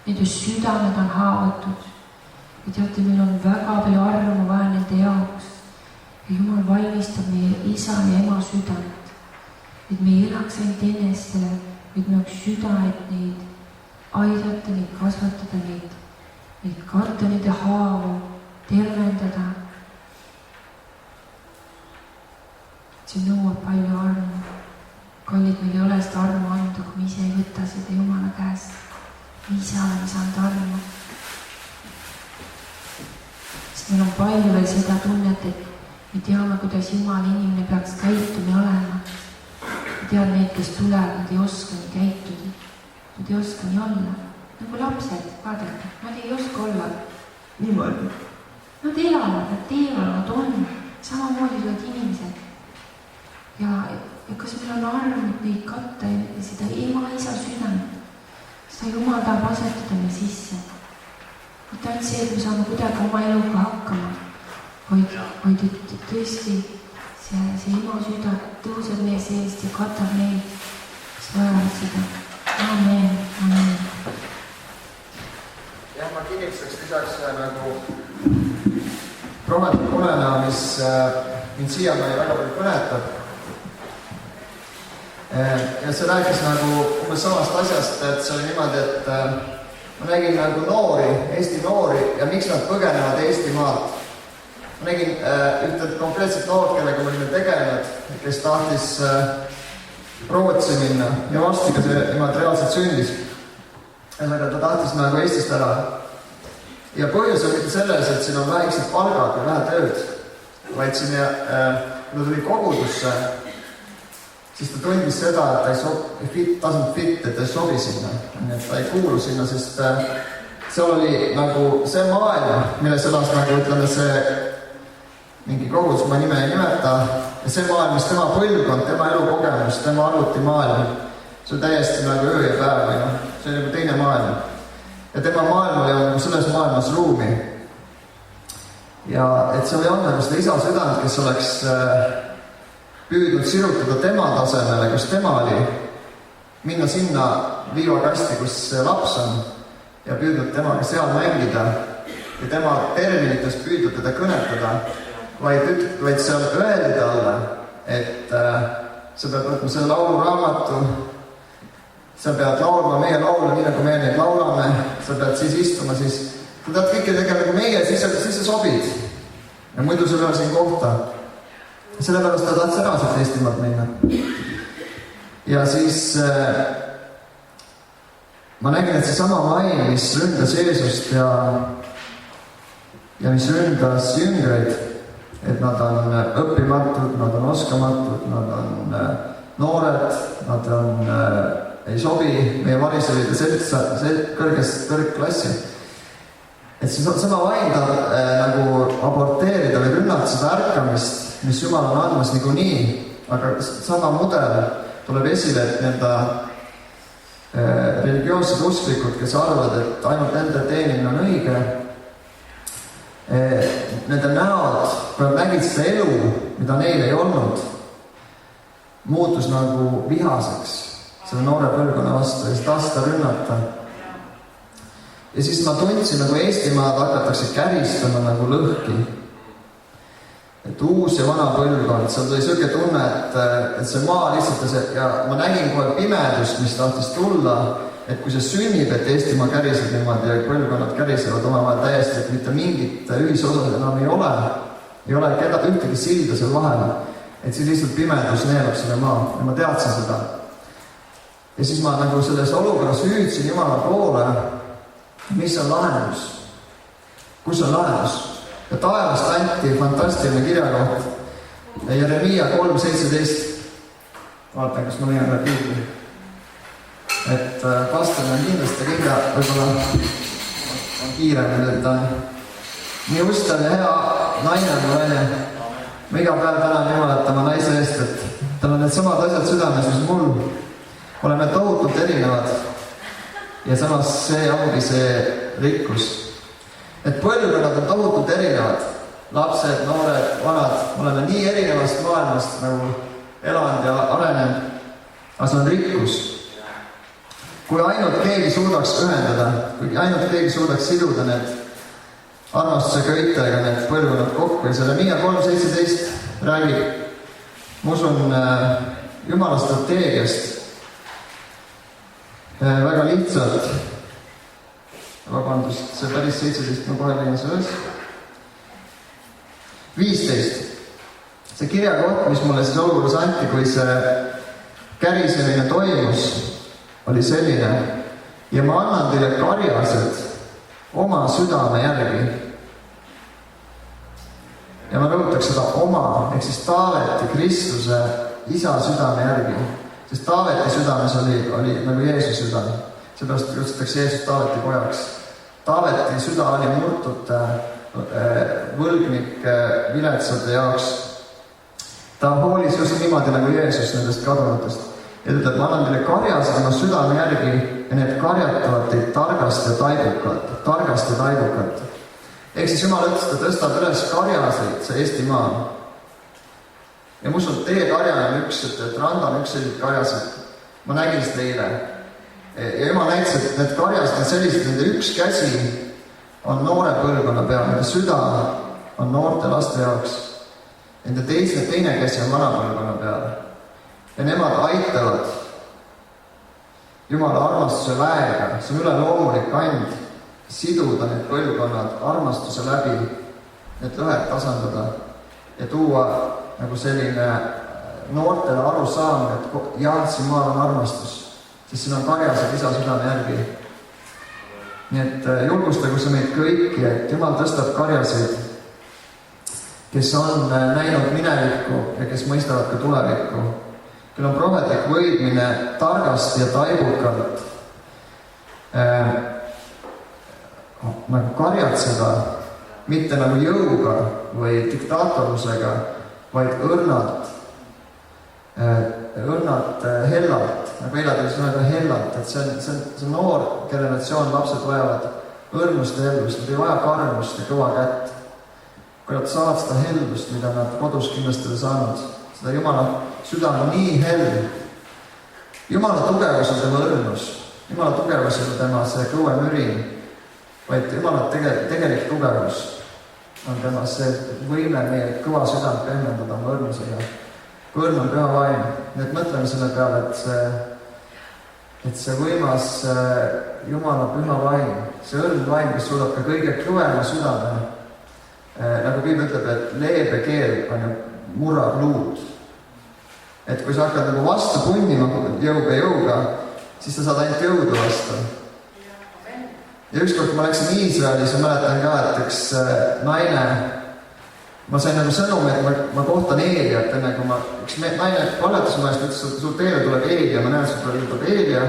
nende südamed on haavatud ja teate, meil on väga palju armu vaja nende jaoks ja Jumal valmistab meie isa ja ema südamed, et me ei elaks ainult enestele, vaid me oleks süda, et neid aidata, neid kasvatada, neid katta, nende haavu, tervendada. See nõuab palju armu. Kallid, meil ei ole seda armu anda, kui me ise ei võta seda Jumala käest. Me ise oleme saanud armu. Sest meil on palju veel seda tunnet, et me teame, kuidas Jumala inimene peaks käituma olema. Me teame neid, kes tulevad, nad ei oska nii käituda. Nad ei oska nii olla. Nagu lapsed, vaadake, nad ei oska olla niimoodi. Nad elavad, nad teevad, nad on. Samamoodi tulevad inimesed. Ja kas meil on arm, et neid katta ja seda ema-isa südamet, seda Jumal tahab asetada me sisse. Mitte ainult see, et me saame kuidagi oma eluga hakkama, vaid et tõesti see ema süda tõuseb meie seest ja katab neid, kes vajavad seda. Amen, amen. Jah, ma kinnitaks lisaks nagu prohvetliku unenäo, mis mind siiamaani väga palju kõnetab. Ja see rääkis nagu umbes samast asjast, et see oli niimoodi, et ma nägin nagu noori, Eesti noori ja miks nad põgenevad Eesti maalt. Ma nägin ühte konkreetset noort, kellega ma olin tegelenud, kes tahtis Rootsi minna ja varsti ka see niimoodi reaalselt sündis. Ühesõnaga, ta tahtis nagu Eestist ära. Ja põhjus on mitte selles, et siin on väiksed palgad ja vähe tööd, vaid siin kui ta tuli kogudusse, siis ta tundis seda, et ta ei sobi sinna, et ta ei kuulu sinna, sest seal oli nagu see maailm, milles elas nagu ütleme see mingi kogudus, ma nime ei nimeta, ja see maailm, mis tema põlvkond, tema elukogemus, tema arvutimaailm, see on täiesti nagu öö ja päev või noh, see on nagu teine maailm. Ja tema maailm oli nagu selles maailmas ruumi. Ja et seal ei olnud nagu seda isa südant, kes oleks püüdnud sirutada tema tasemele, kus tema oli, minna sinna liivakasti, kus see laps on ja püüdnud temaga seal mängida ja tema terminites püüdnud teda kõnetada, vaid seal öeldi talle, et sa pead võtma selle lauluraamatu, sa pead laulma meie laule, nii nagu meie neid laulame, sa pead siis istuma, siis kui tahad kõike tegema nagu meie, siis sa sobid ja muidu sul ei ole siin kohta. Sellepärast ta tahtis ära sealt Eestimaalt minna. Ja siis ma nägin, et see sama vaim, mis ründas Jeesust ja mis ründas jüngreid, et nad on õppimatud, nad on oskamatud, nad on noored, nad ei sobi meie variseride kõrgklassi. Et see sama vaim tahab nagu aborteerida või rünnata seda ärkamist, mis Jumal on andmas niikuinii, aga sama mudel tuleb esile, et nende religioossed usklikud, kes arvavad, et ainult nende teenimine on õige, nende näod, kui nad nägid seda elu, mida neil ei olnud, muutus nagu vihaseks selle noore põlvkonna vastu ja siis tahtis seda rünnata. Ja siis ma tundsin, nagu Eestimaad hakatakse käristama nagu lõhki. Et uus ja vana põlvkond, seal tuli selline tunne, et see maa lihtsalt ja ma nägin kohe pimedust, mis tahtis tulla, et kui see sünnib, et Eestimaa käriseb niimoodi ja põlvkonnad kärisevad omavahel täiesti, et mitte mingit ühisosad enam ei ole ühtegi silda seal vahel, et siis lihtsalt pimedus neelab selle maa ja ma teadsin seda. Ja siis ma nagu selles olukorras hüüdsin Jumala poole, mis on lahendus, kus on lahendus. Ja taevast anti fantastiline kirjakoht, Jeremiia 3:17. Vaatan, kas ma leian üle piibli. Et pastoril on kindlasti kinga, võib-olla on kiiremini, et ta on nii ustav ja hea naine on välja. Ma iga päev tänan Jumalat oma naise eest, et tal on need samad asjad südames, mis mul. Oleme tohutult erinevad. Ja samas see ongi see rikkus. Et põlvkonnad on tohutult erinevad. Lapsed, noored, vanad. Oleme nii erinevast maailmast nagu elanud ja arenenud. Aga see on rikkus. Kui ainult keegi suudaks ühendada, kui ainult keegi suudaks siduda need armastuse köitega need põlvkonnad kokku ja selle Jeremiia 3:17 räägib, ma usun, Jumala strateegiast väga lihtsalt. Vabandust, see päris 17, ma kohe leian see üles. 15. See kirjakoht, mis mulle siis olukorras anti, kui see kärisemine toimus, oli selline. Ja ma annan teile karjased oma südame järgi. Ja ma rõhutaks seda oma, ehk siis Taaveti Kristuse isa südame järgi. Sest Taaveti südames oli nagu Jeesuse süda. Seepärast kutsutakse Jeesus Taaveti pojaks. Taaveti süda oli murtud võlgnike viletsate jaoks. Ta hoolis just niimoodi nagu Jeesus nendest kadunutest. Ja ta ütleb, ma annan teile karjased oma südame järgi ja need karjatavad teid targast ja taibukat. Ehk siis Jumal ütles, ta tõstab üles karjaseid, see Eestimaa. Ja ma usun, et teie karjane on üks, et Randa on üks sellised karjased. Ma nägin seda eile. Ja Jumal näitas, et need karjased on sellised, nende üks käsi on noore põlvkonna peal, nende süda on noorte laste jaoks. Nende teine käsi on vana põlvkonna peal. Ja nemad aitavad Jumala armastuse väega, see on üleloomulik and, siduda need põlvkonnad armastuse läbi, need lõhed tasandada ja tuua nagu selline noortele arusaamine, et jah, siin maal on armastus, sest siin on karjased isa südame järgi. Nii et julgustagu see meid kõiki, et Jumal tõstab karjaseid, kes on näinud minevikku ja kes mõistavad ka tulevikku. Küll on prohvetlik võidmine targast ja taibukalt nagu karjatseda, mitte nagu jõuga või diktaatorlusega, vaid õrnalt hellalt, nagu eile tuli sõnaga hellalt, et see noor generatsioon, lapsed vajavad õrnust ja hellust, nad ei vaja karmust ja kõva kätt. Kui nad saavad seda hellust, mida nad kodus kindlasti ei saanud, seda Jumala süda on nii hell. Jumala tugevus on tema õrnus, Jumala tugevus on tema see kõue mürin, vaid Jumala tegelik tugevus on tema see võime meie kõva südant pehmendada oma õrnusega. Kui õrn on püha vaim, nii et mõtleme selle peale, et see võimas Jumala püha vaim, see õrn vaim, kes suudab ka kõige kõvema südame, nagu Piibel ütleb, et leebe keel on ju murrab luud. Et kui sa hakkad nagu vastu punnima jõuga, siis sa saad ainult jõudu vastu. Ja ükskord, kui ma läksin Iisraelis ja mäletan ka, et üks naine, ma sain nagu sõnum, et ma kohtan Eeliat, enne kui üks naine palvetas ma eest, ütles, et sul teele tuleb Eelia, ma näen, et sul tuleb Eelia,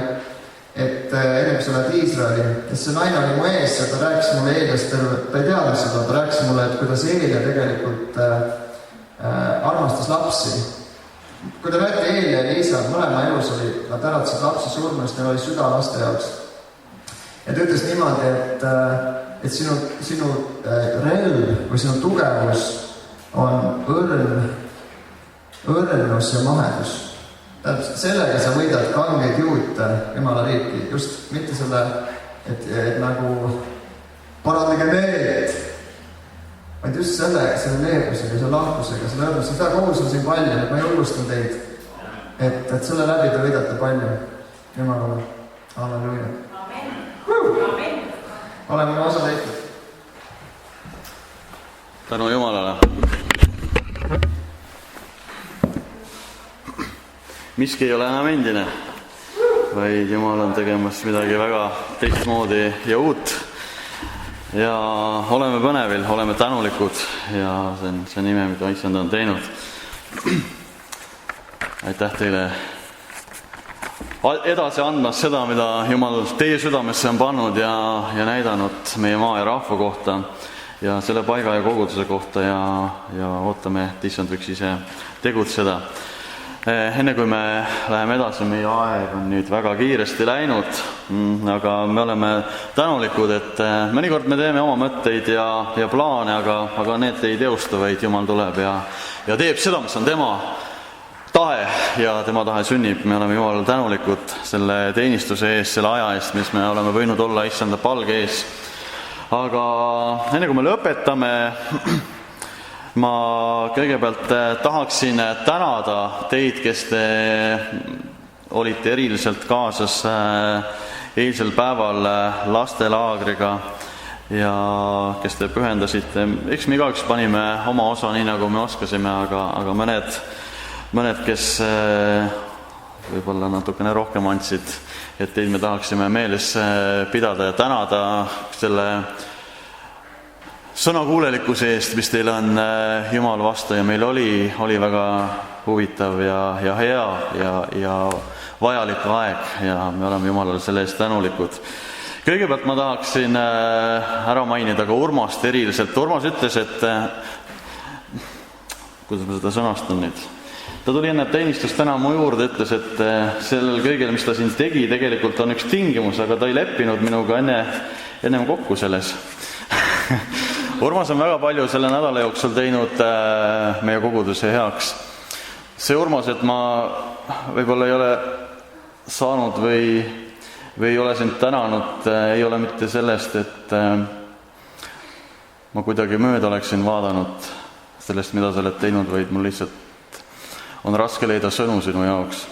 et enne kui sa lähed Iisraeli. Ja see naine oli mu ees ja ta rääkis mulle Eeliast, ta ei teadnud seda, ta rääkis mulle, et kuidas Eelia tegelikult armastas lapsi. Kui te näete Eelia ja Liisa, mõlema elus oli, nad äratasid lapsi surmust, neil oli süda laste jaoks. Ja ta ütles niimoodi, et sinu relv või sinu tugevus on õrnus ja mahedus. Tähendab, sellega sa võidad kangeid juute Jumala riiki, just mitte selle, et nagu parandage meelt, vaid just selle leebusega, selle lahkusega, selle õrnusega. Seda kohus on siin palju, et ma julgustan teid, et selle läbi te võidate palju Jumalale. Halleluja. Oleme osa teitud. Tänu Jumalale. Miski ei ole enam endine, vaid Jumal on tegemas midagi väga teistmoodi ja uut. Ja oleme põnevil, oleme tänulikud ja see on see nime, mida Issand on teinud. aitäh teile edasi andmas seda, mida Jumal teie südamesse on pannud ja näidanud meie maa ja rahva kohta ja selle paiga ja koguduse kohta ja ootame, et issand võiks ise tegutseda. Enne kui me läheme edasi, meie aeg on nüüd väga kiiresti läinud, aga me oleme tänulikud, et mõnikord me teeme oma mõtteid ja plaane, aga need ei teostu, vaid Jumal tuleb ja teeb seda, mis on tema tahe ja tema tahe sünnib. Me oleme Jumalale tänulikud selle teenistuse eest, selle aja eest, mis me oleme võinud olla issanda palge ees. Aga enne kui me lõpetame, ma kõigepealt tahaksin tänada teid, kes te olite eriliselt kaasas eilsel päeval lastelaagriga ja kes te pühendasite. Eks me igaüks panime oma osa nii, nagu me oskasime, aga mõned, kes võib-olla natukene rohkem andsid, et teid me tahaksime meeles pidada ja tänada selle sõnakuulelikkuse eest, mis teil on Jumal vastu ja meil oli väga huvitav ja hea ja vajalik aeg ja me oleme Jumalale selle eest tänulikud. Kõigepealt ma tahaksin ära mainida ka Urmast eriliselt. Urmas ütles, et kuidas ma seda sõnastan nüüd? Ta tuli enne teenistust täna mu juurde, ütles, et sellel kõigel, mis ta siin tegi, tegelikult on üks tingimus, aga ta ei leppinud minuga ennem kokku selles. Urmas on väga palju selle nädala jooksul teinud meie koguduse heaks. See Urmas, et ma võib-olla ei ole saanud või ei ole sind tänanud, ei ole mitte sellest, et ma kuidagi mööda oleksin vaadanud sellest, mida sa oled teinud, vaid mul lihtsalt on raske leida sõnu sinu jaoks.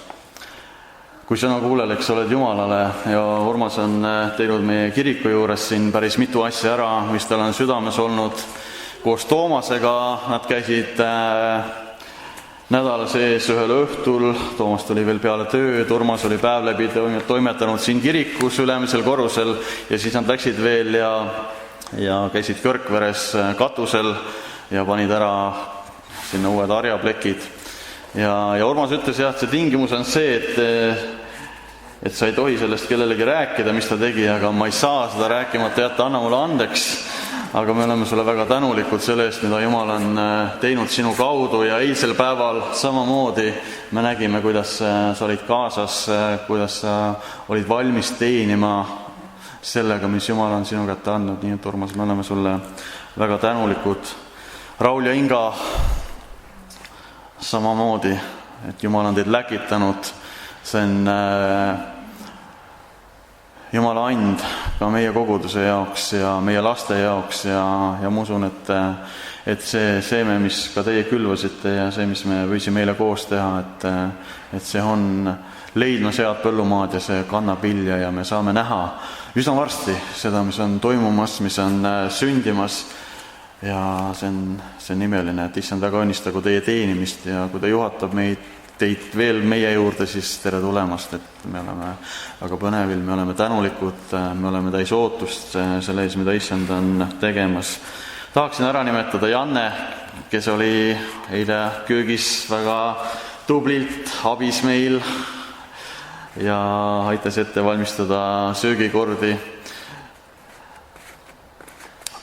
Kui sõnakuulelik sa oled Jumalale ja Urmas on teinud meie kiriku juures siin päris mitu asja ära, mis tal on südames olnud. Koos Toomasega nad käisid nädala sees ühel õhtul, Toomas tuli veel peale tööd, Urmas oli päev läbi toimetanud siin kirikus ülemisel korrusel ja siis nad läksid veel ja käisid Kõrkveres katusel ja panid ära sinna uued harjaplekid. Ja Urmas ütles, et see tingimus on see, et sa ei tohi sellest kellelegi rääkida, mis ta tegi, aga ma ei saa seda rääkimata jätta, anna mulle andeks. Aga me oleme sulle väga tänulikud selle eest, mida Jumal on teinud sinu kaudu ja eilsel päeval samamoodi me nägime, kuidas sa olid kaasas, kuidas sa olid valmis teenima sellega, mis Jumal on sinu kätte andnud. Nii et Urmas, me oleme sulle väga tänulikud. Raul ja Inga samamoodi, et Jumal on teid läkitanud, see on Jumala and ka meie koguduse jaoks ja meie laste jaoks ja ma usun, et see seeme, mis ka teie külvasite ja see, mis me võisime meile koos teha, et see on leidmas head põllumaad ja see kannab vilja ja me saame näha üsna varsti seda, mis on toimumas, mis on sündimas. Ja see on nimeline, et issand väga õnnistagu teie teenimist ja kui ta juhatab teid veel meie juurde, siis tere tulemast, et me oleme väga põnevil, me oleme tänulikud, me oleme täis ootust selle ees, mida issand on tegemas. Tahaksin ära nimetada Janne, kes oli eile köögis väga tublilt abis meil ja aitas ette valmistada söögikordi.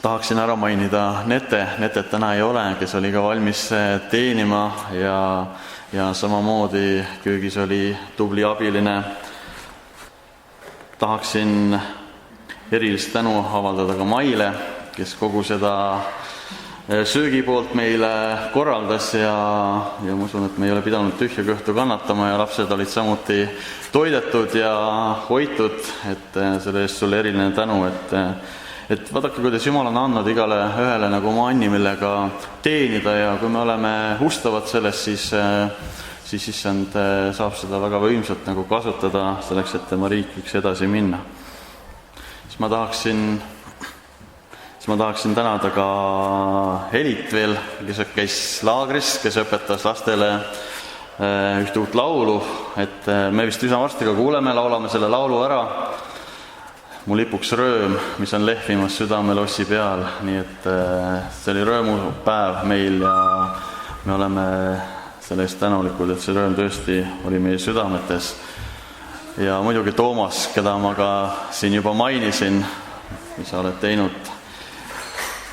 Tahaksin ära mainida Netet täna ei ole, kes oli ka valmis teenima ja samamoodi köögis oli tubli abiline. Tahaksin erilist tänu avaldada ka Maile, kes kogu seda söögi poolt meile korraldas ja ma usun, et me ei ole pidanud tühja kõhtu kannatama ja lapsed olid samuti toidetud ja hoitud, et selle eest sulle eriline tänu, et vaadake, kuidas Jumal on andnud igale ühele nagu oma anni, millega teenida ja kui me oleme ustavad sellest, siis issand saab seda väga võimsalt nagu kasutada selleks, et tema riik võiks edasi minna. Siis ma tahaksin tänada ka Helit veel, kes käis laagris, kes õpetas lastele ühte uut laulu, et me vist üsna varsti ka laulame selle laulu ära. Mu lipuks rööm, mis on lehvimas südamelossi peal, nii et see oli röömupäev meil ja me oleme selle eest tänulikud, et see rõõm tõesti oli meie südametes. Ja muidugi Toomas, keda ma ka siin juba mainisin, mis sa oled teinud,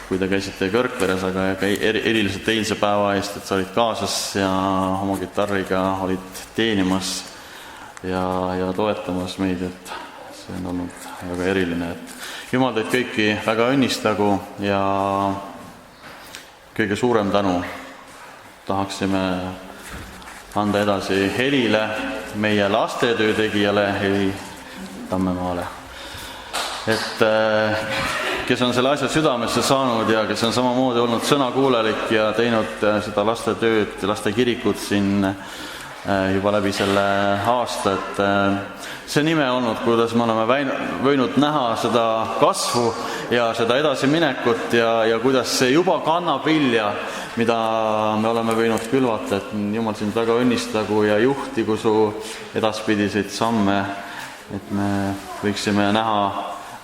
kui te käisite Kõrgveres, aga ka eriliselt eilse päeva eest, et sa olid kaasas ja oma kitarriga olid teenimas ja toetamas meid, et see on olnud väga eriline. Et Jumal teid kõiki väga õnnistagu ja kõige suurem tänu tahaksime anda edasi Helile, meie lastetöö tegijale Heli Tammemaale. Et kes on selle asja südamesse saanud ja kes on samamoodi olnud sõnakuulelik ja teinud seda lastetööd, lastekirikut siin juba läbi selle aasta, et see nime olnud, kuidas me oleme võinud näha seda kasvu ja seda edasiminekut ja kuidas see juba kannab vilja, mida me oleme võinud külvata, et Jumal sind väga õnnistagu ja juhtigu su edaspidiseid samme, et me võiksime näha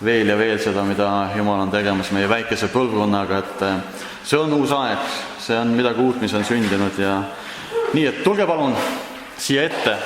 veel ja veel seda, mida Jumal on tegemas meie väikese põlvkonnaga, et see on uus aeg, see on midagi uut, mis on sündinud ja nii, et tulge palun siia ette.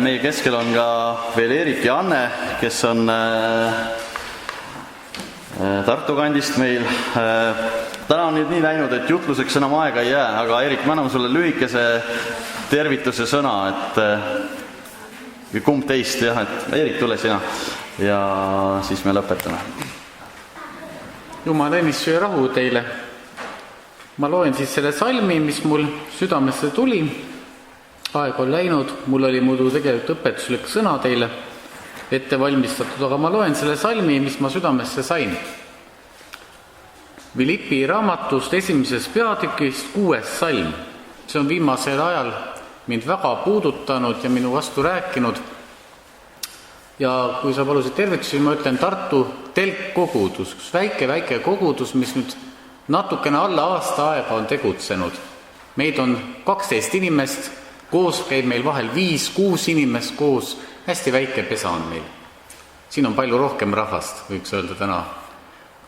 Meie keskel on ka veel Erik ja Anne, kes on Tartu kandist meil. Täna on nüüd nii läinud, et jutluseks enam aega ei jää, aga Erik, ma annan sulle lühikese tervituse sõna, et kumb teist, jah, et Erik, tule sina ja siis me lõpetame. Jumal õnnistu ja rahu teile. Ma loen siis selle salmi, mis mul südamesse tuli. Aeg on läinud, mul oli muidu tegelikult õpetuslik sõna teile ette valmistatud, aga ma loen selle salmi, mis ma südamesse sain. Philippi raamatust 1. peatükist 6. salm. See on viimasel ajal mind väga puudutanud ja minu vastu rääkinud. ja kui sa palusid tervitusi, ma ütlen Tartu telkkogudus, üks väike kogudus, mis nüüd natukene alla aasta aega on tegutsenud. Meid on 12 inimest, koos käib meil vahel 5-6 inimest koos, hästi väike pesa on meil. Siin on palju rohkem rahvast, võiks öelda täna.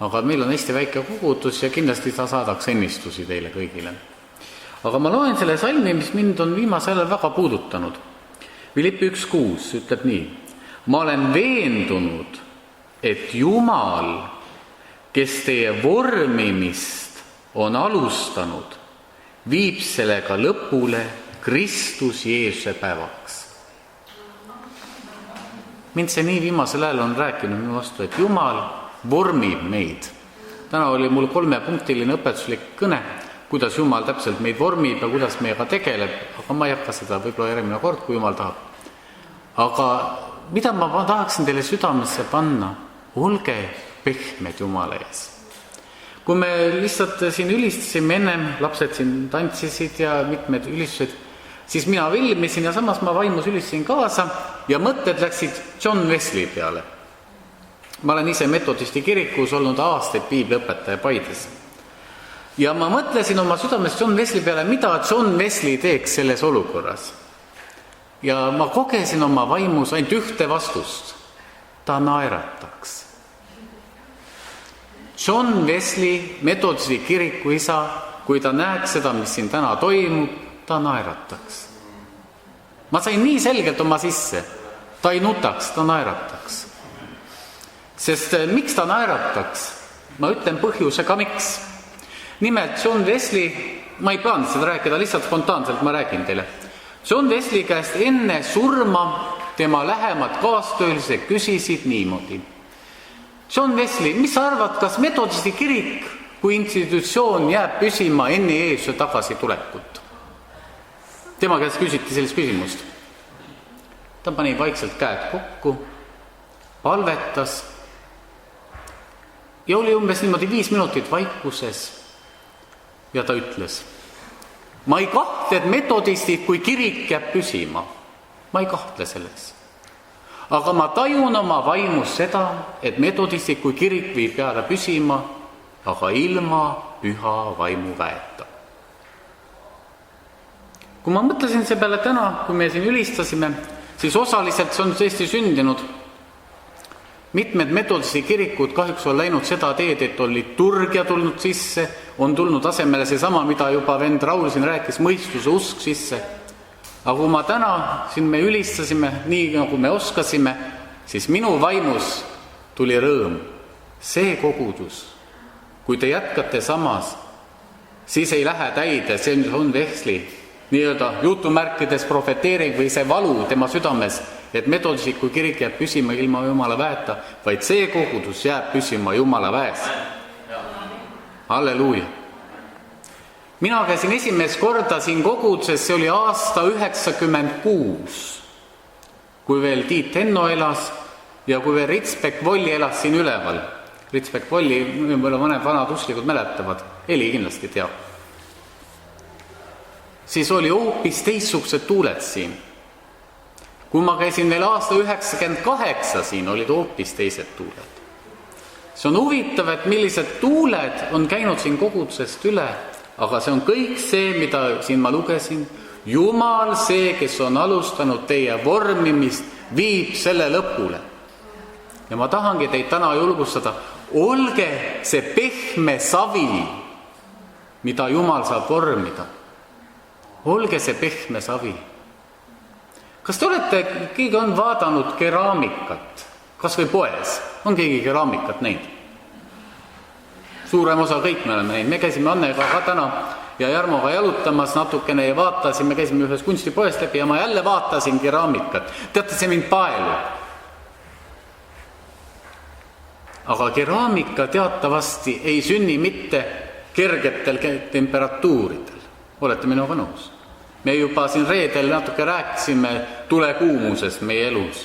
Aga meil on hästi väike kogudus ja kindlasti sa saadaks õnnistusi teile kõigile. Aga ma loen selle salmi, mis mind on viimasel ajal väga puudutanud. Filippi 1:6 ütleb nii: ma olen veendunud, et Jumal, kes teie vormimist on alustanud, viib sellega lõpule Kristus Jeesuse päevaks. Mind see nii viimasel ajal on rääkinud minu vastu, et Jumal vormib meid. Täna oli mul 3-punktiline õpetuslik kõne, kuidas Jumal täpselt meid vormib ja kuidas meiega tegeleb, aga ma ei hakka seda võib-olla järgmine kord, kui Jumal tahab. Aga mida ma tahaksin teile südamesse panna? Olge pehmed Jumala ees. Kui me lihtsalt siin ülistasime ennem, lapsed siin tantsisid ja mitmed ülistused, siis mina vilmisin ja samas ma vaimus ülistasin kaasa ja mõtted läksid John Wesley peale. Ma olen ise metodisti kirikus olnud aastaid piibliõpetaja Paides. Ja ma mõtlesin oma südames John Wesley peale, mida John Wesley teeks selles olukorras. Ja ma kogesin oma vaimus ainult ühte vastust. Ta naerataks. John Wesley, metodisti kiriku isa, kui ta näeks seda, mis siin täna toimub, ta naerataks. Ma sain nii selgelt oma sisse. Ta ei nutaks, ta naerataks. Sest miks ta naerataks? Ma ütlen põhjusega miks. Nimelt John Wesley, ma ei plaaninud seda rääkida, lihtsalt spontaanselt ma räägin teile. John Wesley käest enne surma tema lähemad kaastöölised küsisid niimoodi. John Wesley, mis sa arvad, kas metodisti kirik kui institutsioon jääb püsima enne Jeesuse tagasitulekut? Tema käest küsiti sellist küsimust. Ta pani vaikselt käed kokku, palvetas ja oli umbes niimoodi 5 minutit vaikuses ja ta ütles: ma ei kahtle, et metodistid kui kirik jääb püsima. Ma ei kahtle selles. Aga ma tajun oma vaimus seda, et metodistid kui kirik viib jääda püsima, aga ilma püha vaimu väeta. Kui ma mõtlesin see peale täna, kui me siin ülistasime, siis osaliselt see on tõesti sündinud. Mitmed metodisti kirikud kahjuks on läinud seda teed, et on liturgia tulnud sisse, on tulnud asemele seesama, mida juba vend Raul siin rääkis, mõistuse usk sisse. Aga kui ma täna siin me ülistasime, nii nagu me oskasime, siis minu vaimus tuli rõõm. See kogudus, kui te jätkate samas, siis ei lähe täide, see on Wesley, nii-öelda jutumärkides profeteering või see valu tema südames, et metodisti kui kirik jääb püsima ilma Jumala väeta, vaid see kogudus jääb püsima Jumala väes. Halleluuja! Mina käisin esimest korda siin koguduses, see oli aasta 96, kui veel Tiit Henno elas ja kui veel Ritsbek Volli elas siin üleval. Ritsbek Volli, võib-olla mõned vanad usklikud mäletavad, Eli kindlasti teab. Siis oli hoopis teistsugused tuuled siin. Kui ma käisin veel aasta 98 siin, olid hoopis teised tuuled. See on huvitav, et millised tuuled on käinud siin kogudusest üle, aga see on kõik see, mida siin ma lugesin. Jumal, see, kes on alustanud teie vormimist, viib selle lõpule. Ja ma tahangi teid täna julgustada, olge see pehme savi, mida Jumal saab vormida. Olge see pehme savi. Kas te olete, keegi on vaadanud keraamikat? Kas või poes? On keegi keraamikat näinud? Suurem osa kõik me oleme näinud. Me käisime Annega ka täna ja Jarmoga jalutamas natukene ja vaatasime, käisime ühes kunstipoest läbi ja ma jälle vaatasin keraamikat. Teate, see mind paelub. Aga keraamika teatavasti ei sünni mitte kergetel temperatuuridel. Olete minuga nõus? Me juba siin reedel natuke rääkisime tulekuumusest meie elus.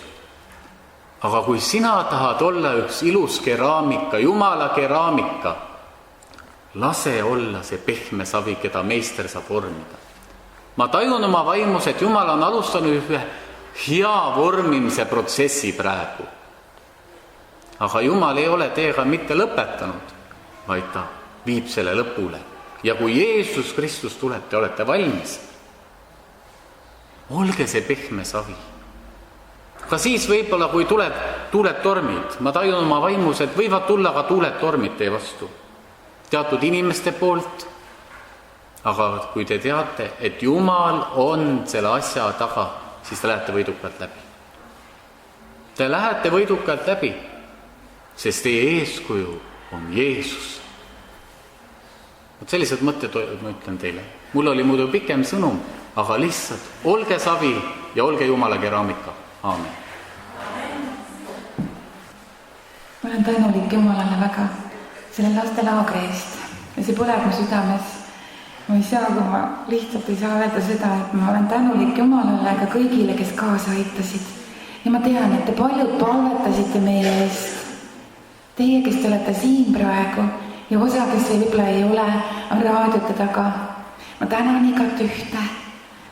Aga kui sina tahad olla üks ilus keraamika, Jumala keraamika, lase olla see pehme savi, keda meister saab vormida. Ma tajun oma vaimus, et Jumal on alustanud ühe hea vormimise protsessi praegu. Aga Jumal ei ole teiega mitte lõpetanud, vaid ta viib selle lõpule. Ja kui Jeesus Kristus tuleb, te olete valmis. Olge see pehme savi. Ka siis võib-olla, kui tuuled tormid, ma tajun oma vaimus, et võivad tulla ka tuuled tormid teie vastu. Teatud inimeste poolt, aga kui te teate, et Jumal on selle asja taga, siis te lähete võidukalt läbi. Te lähete võidukalt läbi, sest teie eeskuju on Jeesus. Sellised mõtted ma ütlen teile. Mul oli muidu pikem sõnum, aga lihtsalt olge savi ja olge Jumala keraamika. Aamen. Ma olen tänulik Jumalale väga selle lastelaagri eest ja see põleb mu südames. Ma ei saa, kui ma lihtsalt ei saa öelda seda, et ma olen tänulik Jumalale ka kõigile, kes kaasa aitasid. Ja ma tean, et te paljud palvetasite meie eest. Teie, kes te olete siin praegu ja osa, kes võib-olla ei ole, on raadiote taga. Ma tänan igat ühte.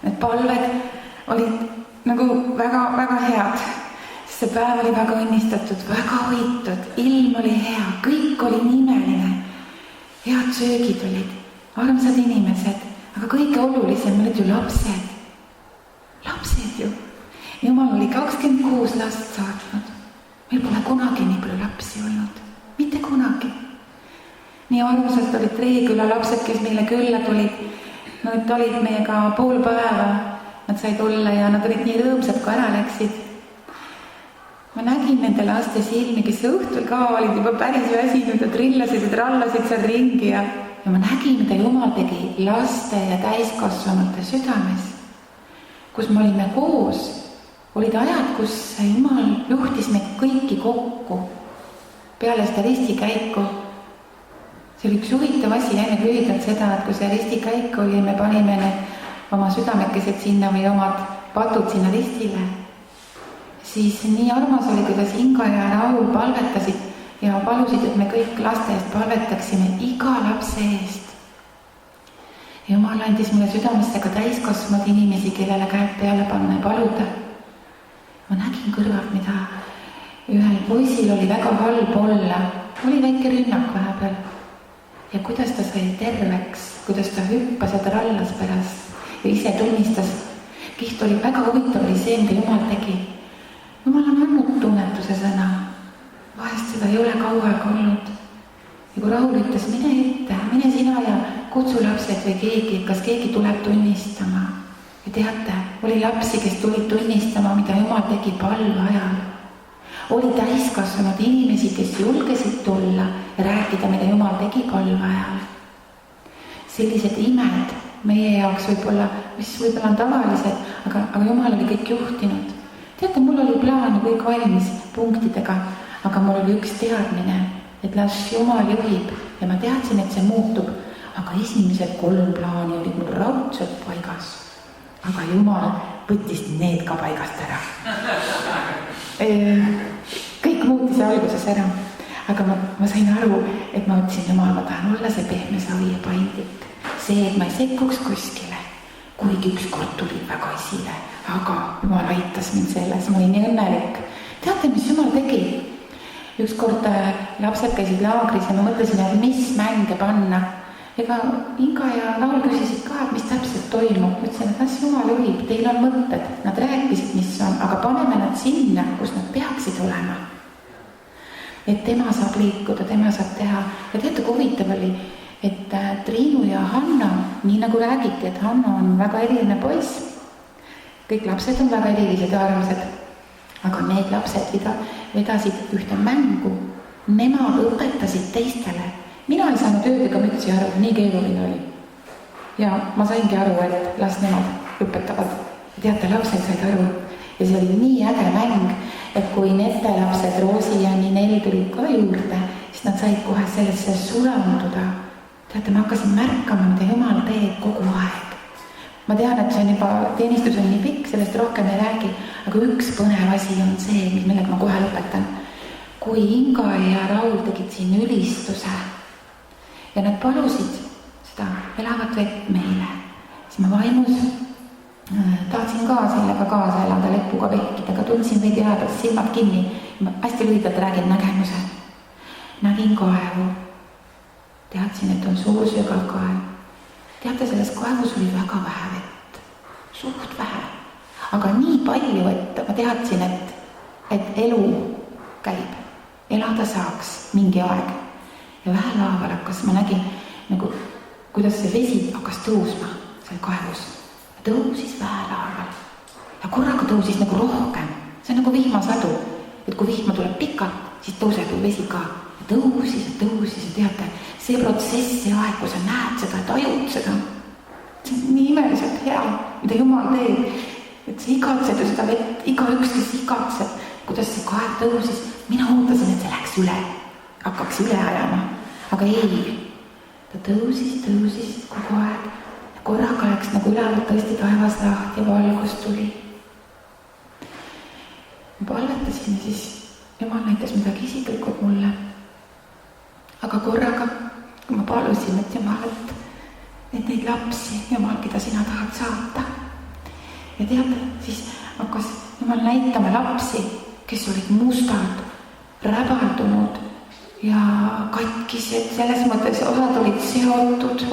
Need palved olid nagu väga head. See päev oli väga õnnistatud, väga hoitud, ilm oli hea, kõik oli nimeline. Head söögid olid, armsad inimesed, aga kõige olulisem olid ju lapsed. Lapsed ju. Jumal oli 26 last saatnud. Meil pole kunagi nii palju lapsi olnud. Mitte kunagi. Nii armsad olid Reeküla lapsed, kes meile külla tulid. Nad olid meiega pool päeva. Nad said olla ja nad olid nii rõõmsad, kui ära läksid. Ma nägin nende laste silmi, kes õhtul ka olid juba päris väsinud ja trillasid ja trallasid seal ringi ja ma nägin, mida Jumal tegi laste ja täiskasvanute südames. Kus me olime koos, olid ajad, kus Jumal juhtis meid kõiki kokku peale seda ristikäiku. See oli üks huvitav asi, enne lühidalt seda, et kui see ristikäik oli, me panime need oma südamekesed sinna või omad patud sinna ristile, siis nii armas oli, kuidas Inga ja Raul palvetasid ja palusid, et me kõik laste eest palvetaksime iga lapse eest. Jumal andis mulle südamesse ka täiskasvanud inimesi, kellele käed peale panna ja paluda. Ma nägin kõrvalt, mida ühel poisil oli väga halb olla. Oli väike rünnak vahepeal. Ja kuidas ta sai terveks, kuidas ta hüppas ja trallas pärast ja ise tunnistas. Kiht oli väga huvitav, oli see, mida Jumal tegi. Jumal on andnud tunnetuse sõna. Vahest seda ei ole kaua aega olnud. Ja kui Raul ütles, mine ette, mine sina ja kutsu lapsed või keegi, kas keegi tuleb tunnistama. Ja teate, oli lapsi, kes tulid tunnistama, mida Jumal tegi palve ajal. Oli täiskasvanud inimesi, kes julgesid tulla ja rääkida, mida Jumal tegi palve ajal. Sellised imed meie jaoks võib-olla, mis võib-olla on tavalised, aga Jumal oli kõik juhtinud. Teate, mul oli plaan kõik valmis punktidega, aga mul oli üks teadmine, et las Jumal juhib ja ma teadsin, et see muutub, aga esimesed 3 plaani olid mul raudselt paigas. Aga Jumal võttis need ka paigast ära. Kõik muutis alguses ära, aga ma sain aru, et ma ütlesin, Jumal, ma tahan olla see pehme savi ja paindik. See, et ma ei sekkuks kuskile, kuigi ükskord tulid väga esile, aga Jumal aitas mind selles, ma olin nii õnnelik. Teate, mis Jumal tegi? Ükskord lapsed käisid laagris ja ma mõtlesin, et mis mänge panna. Ega Inga ja Raul küsisid ka, et mis täpselt toimub. Ütlesin, et las Jumal juhib, teil on mõtted. Nad rääkisid, mis on, aga paneme nad sinna, kus nad peaksid olema. Et tema saab liikuda, tema saab teha. Ja teate, kui huvitav oli, et Triinu ja Hanna, nii nagu räägiti, et Hanna on väga eriline poiss. Kõik lapsed on väga erilised ja armsad, aga need lapsed vedasid ühte mängu. Nemad õpetasid teistele. Mina ei saanud öödega mütsi aru, nii keeruline oli. Ja ma saingi aru, et las nemad õpetavad. Teate, lapsed said aru. Ja see oli nii äge mäng, et kui nende lapsed, Roosi ja Ninel tulid ka juurde, siis nad said kohe sellesse sulanduda. Teate, ma hakkasin märkama, mida Jumal teeb kogu aeg. Ma tean, et see on juba, teenistus on nii pikk, sellest rohkem ei räägi, aga üks põnev asi on see, millega ma kohe lõpetan. Kui Inga ja Raul tegid siin ülistuse ja nad palusid seda elavat vett meile, siis ma vaimus tahtsin ka sellega kaasa elada, lepuga vehkida, aga tundsin veidi aja pärast silmad kinni. Ma hästi lühidalt räägin nägemuse. Nägin kaevu. Teadsin, et on suur sügav kaev. Teate, selles kaevus oli väga vähe vett. Suht vähe. Aga nii palju, et ma teadsin, et elu käib. Elada saaks mingi aeg. Ja vähe laaval hakkas, ma nägin, nagu, kuidas see vesi hakkas tõusma seal kaevus. Tõusis vähe laaval. Ja korraga tõusis nagu rohkem. See on nagu vihmasadu. Et kui vihma tuleb pikalt, siis tõuseb ju vesi ka. Ja tõusis ja teate, see protsess, see aeg, kui sa näed seda, tajud seda, see on nii imeliselt hea, mida Jumal teeb, et sa igatsed ju seda vett, igaüks, kes igatseb, kuidas see kaev tõusis, mina ootasin, et see läheks üle, hakkaks üle ajama, aga ei, ta tõusis kogu aeg ja korraga läks nagu üleval tõesti taevas lahti ja valgus tuli. Ma palvetasin ja siis Jumal näitas midagi isiklikult mulle. Aga korraga, kui ma palusin, et Jumal, et neid lapsi, Jumal, keda sina tahad saata. Ja tead, siis hakkas Jumal näitama lapsi, kes olid mustad, räbaldunud ja katkised, selles mõttes osad olid seotud,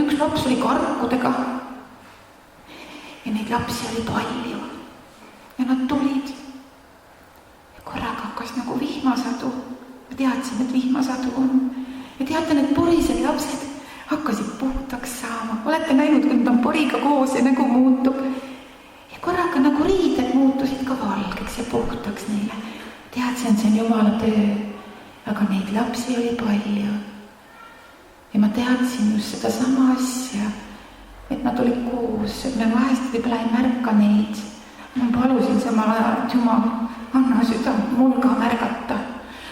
üks laps oli karkudega. Ja neid lapsi oli palju ja nad tulid. Ja korraga hakkas nagu vihmasadu. Ma teadsin, et vihmasadu on. Ja teate, need porised lapsed hakkasid puhtaks saama. Olete näinud, kui nad on poriga koos ja nägu muutub. Ja korraga nagu riided muutusid ka valgeks ja puhtaks neile. Teadsin, see on Jumala töö. Aga neid lapsi oli palju. Ja ma teadsin just seda sama asja, et nad olid koos, et me vahest võib-olla ei märka neid. Ma palusin samal ajal, et Jumal, anna süda mul ka märgata.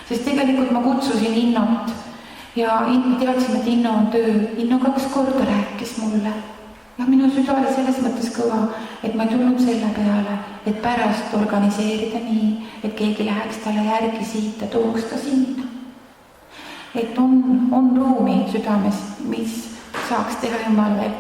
Sest tegelikult ma kutsusin Innot ja teadsin, et Inno on töö. Inno 2 korda rääkis mulle. Ja minu süda oli selles mõttes kõva, et ma ei tulnud selle peale, et pärast organiseerida nii, et keegi läheks talle järgi siit ja tooks ta sinna. Et on ruumi südames, mis saaks teha Jumal veel.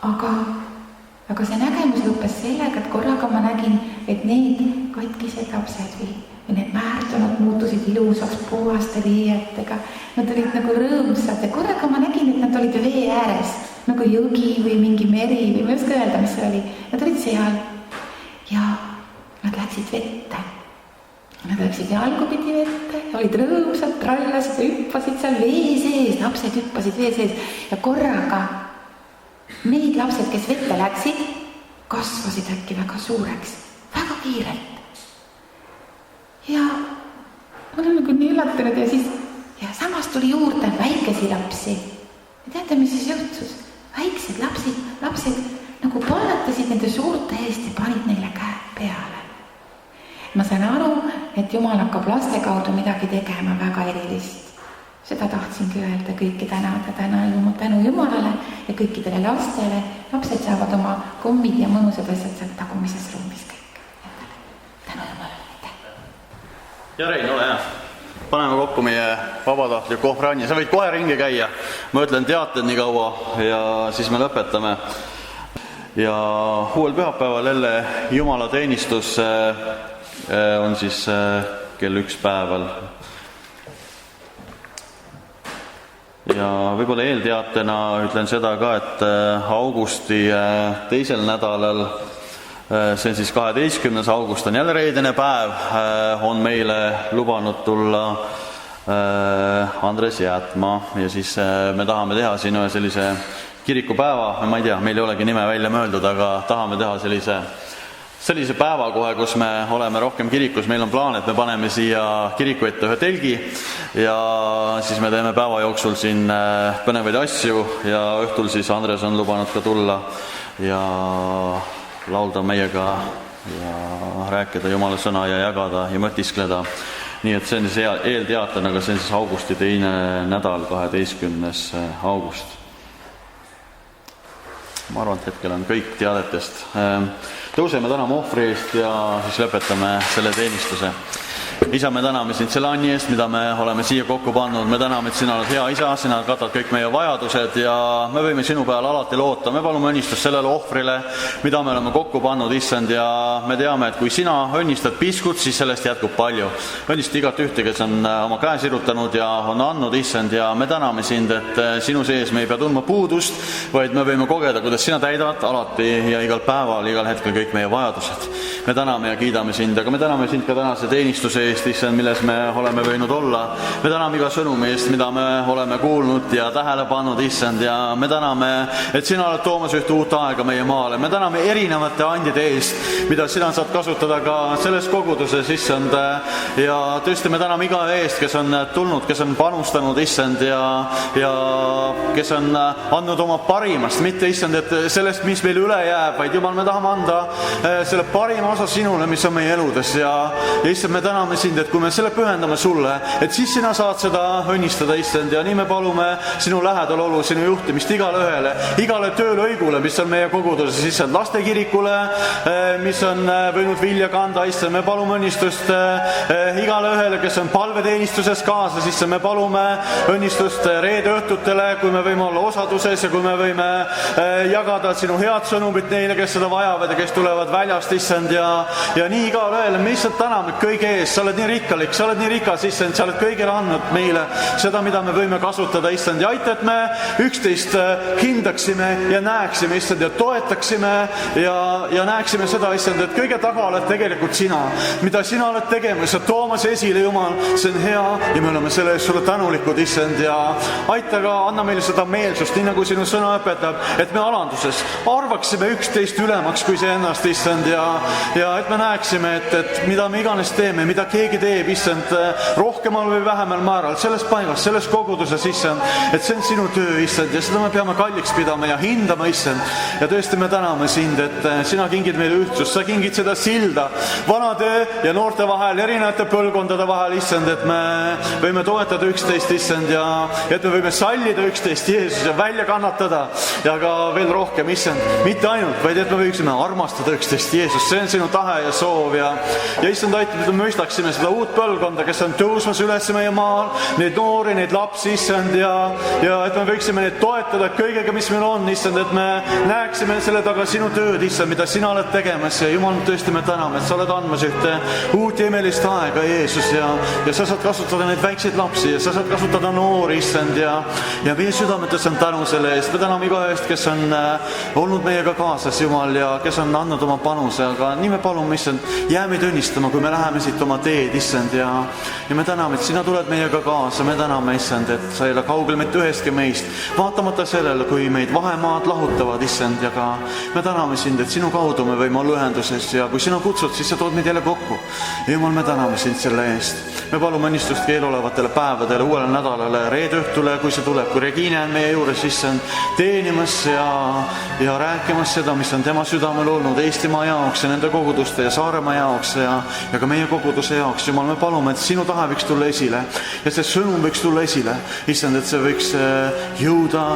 Aga see nägemus lõppes sellega, et korraga ma nägin, et need katkised lapsed või need määrdunud muutusid ilusaks puhaste riietega. Nad olid nagu rõõmsad ja korraga ma nägin, et nad olid vee ääres, nagu jõgi või mingi meri või ma ei oska öelda, mis see oli. Nad olid seal ja nad läksid vette. Nad läksid jalgupidi vette, olid rõõmsad, trallasid ja hüppasid seal vee sees. Lapsed hüppasid vee sees ja korraga need lapsed, kes vette läksid, kasvasid äkki väga suureks, väga kiirelt. Ja ma olen nagu nii üllatunud ja samas tuli juurde väikesi lapsi. Ja teate, mis siis juhtus? Väiksed lapsed nagu palvetasid nende suurte eest ja panid neile käed peale. Ma sain aru, et Jumal hakkab laste kaudu midagi tegema väga erilist. Seda tahtsingi öelda kõiki tänada, tänu Jumalale ja kõikidele lastele. Lapsed saavad oma kommid ja mõnusad asjad sealt tagumises ruumis kõik. Tänu Jumalale. Ja Rein, ole hea. Paneme kokku meie vabatahtliku ohvrianni. Sa võid kohe ringi käia. Ma ütlen teated nii kaua ja siis me lõpetame. Ja uuel pühapäeval jälle Jumala teenistus on siis kell 1 päeval. Ja võib-olla eelteatena ütlen seda ka, et augusti 2. nädalal, see on siis 12. august, on jälle reedene päev, on meile lubanud tulla Andres Jäätma ja siis me tahame teha siin ühe sellise kirikupäeva, ma ei tea, meil ei olegi nime välja mõeldud, aga tahame teha sellise päeva kohe, kus me oleme rohkem kirikus. Meil on plaan, et me paneme siia kiriku ette ühe telgi ja siis me teeme päeva jooksul siin põnevaid asju ja õhtul siis Andres on lubanud ka tulla ja laulda meiega ja rääkida Jumala sõna ja jagada ja mõtiskleda. Nii et see on siis eelteaten, aga see on siis augusti 2. nädal, 12. august. Ma arvan, et hetkel on kõik teadetest. Tõuseme täname ohvri eest ja siis lõpetame selle teenistuse. isa, me täname sind selle Anni eest, mida me oleme siia kokku pannud. Me täname, et sina oled hea isa, sina katad kõik meie vajadused ja me võime sinu peale alati loota. Me palume õnnistust sellele ohvrile, mida me oleme kokku pannud, issand, ja me teame, et kui sina õnnistad piskut, siis sellest jätkub palju. Õnnista igat ühte, kes on oma käe sirutanud ja on andnud, issand, ja me täname sind, et sinu sees me ei pea tundma puudust, vaid me võime kogeda, kuidas sina täidad alati ja igal päeval, igal hetkel kõik meie vajadused. Me täname ja kiidame sind, aga me täname sind ka tänase teenistuse eest, issand, milles me oleme võinud olla. Me täname iga sõnumi eest, mida me oleme kuulnud ja tähele pannud, issand, ja me täname, et sina oled toomas ühte uut aega meie maale. Me täname erinevate andide eest, mida sina saad kasutada ka selles koguduses, issand, ja tõesti me täname iga eest, kes on tulnud, kes on panustanud, issand, ja kes on andnud oma parimast, mitte, issand, et sellest, mis meil üle jääb, vaid Jumal, me tahame anda selle parima osa sinule, mis on meie eludes ja issand, me täname sind, et kui me selle pühendame sulle, et siis sina saad seda õnnistada, issand, ja nii me palume sinu lähedalolu, sinu juhtimist igale ühele, igale töölõigule, mis on meie koguduses, issand, lastekirikule, mis on võinud vilja kanda, issand, me palume õnnistust igale ühele, kes on palveteenistuses kaasas, issand, me palume õnnistust reede õhtutele, kui me võime olla osaduses ja kui me võime jagada sinu head sõnumit neile, kes seda vajavad ja kes tulevad väljast, issand, ja nii igale ühele, me issand täname kõige ees, sa oled nii rikkalik, sa oled nii rikas, issand, sa oled kõigile andnud meile seda, mida me võime kasutada, issand, ja aita, et me üksteist hindaksime ja näeksime, issand, ja toetaksime ja näeksime seda, issand, et kõige taga oled tegelikult sina, mida sina oled tegemas ja toomas esile, Jumal, see on hea ja me oleme selle eest sulle tänulikud, issand, ja aita ka, anna meile seda meelsust, nii nagu sinu sõna õpetab, et me alanduses arvaksime üksteist ülemaks kui see ennast, issand, ja et me näeksime, et mida me iganes teeme, mida keegi teeb, issand, rohkemal või vähemal määral, selles paigas, selles koguduses, issand, et see on sinu töö, issand, ja seda me peame kalliks pidama ja hindama, issand, ja tõesti me täname sind, et sina kingid meile ühtsust, sa kingid seda silda vanade ja noorte vahel, erinevate põlvkondade vahel, issand, et me võime toetada üksteist, issand, ja et me võime sallida üksteist, Jeesus, ja välja kannatada ja ka veel rohkem, issand, mitte ainult, vaid et me võiksime armastada üksteist, Jeesus, see on sinu tahe ja soov ja issand, aitab, et me mõistaksime seda uut põlvkonda, kes on tõusmas üles meie maal, neid noori, neid lapsi, issand, ja et me võiksime neid toetada kõigega, mis meil on, issand, et me näeksime selle taga sinu tööd, issand, mida sina oled tegemas ja Jumal, tõesti me täname, et sa oled andmas ühte uut ja imelist aega, Jeesus, ja sa saad kasutada neid väikseid lapsi ja sa saad kasutada noori, issand, ja meie südametes on tänu selle eest. Me täname iga eest, kes on olnud meiega kaasas, Jumal, ja kes on andnud oma panuse, aga nii me palume, issand, jää meid õnnistama, kui me läheme siit oma teed, issand, ja me täname, et sina tuled meiega kaasa, me täname, issand, et sa ei ole kaugel mitte ühestki meist, vaatamata sellele, kui meid vahemaad lahutavad, issand, ja ka me täname sind, et sinu kaudu me võime olla ühenduses ja kui sina kutsud, siis sa tood meid jälle kokku. Ja Jumal, me täname sind selle eest. Me palume õnnistust eelolevatele päevadele, uuele nädalale, reede õhtule, kui see tuleb, kui Regine on meie juures, issand, teenimas ja rääkimas seda, mis on tema südamel olnud Eestimaa jaoks ja nende koguduste ja Saaremaa jaoks ja ka meie koguduse jaoks. Jumal, me palume, et sinu tahe võiks tulla esile ja see sõnum võiks tulla esile, issand, et see võiks jõuda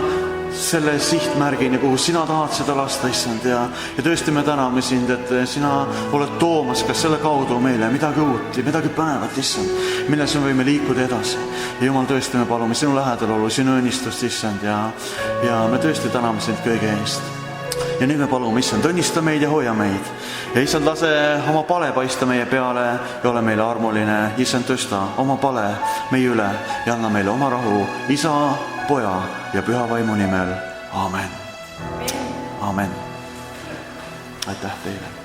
selle sihtmärgini, kuhu sina tahad seda lasta, issand, ja tõesti me täname sind, et sina oled toomas ka selle kaudu meile midagi uut ja midagi põnevat, issand, milles me võime liikuda edasi. Ja Jumal, tõesti me palume sinu lähedalolu, sinu õnnistust, issand, ja me tõesti täname sind kõige eest. Ja nüüd me palume, issand, õnnista meid ja hoia meid. Ja issand, lase oma pale paista meie peale ja ole meile armuline. Issand, tõsta oma pale meie üle ja anna meile oma rahu, isa, poja ja püha vaimu nimel. Aamen. Aamen. Aitäh teile.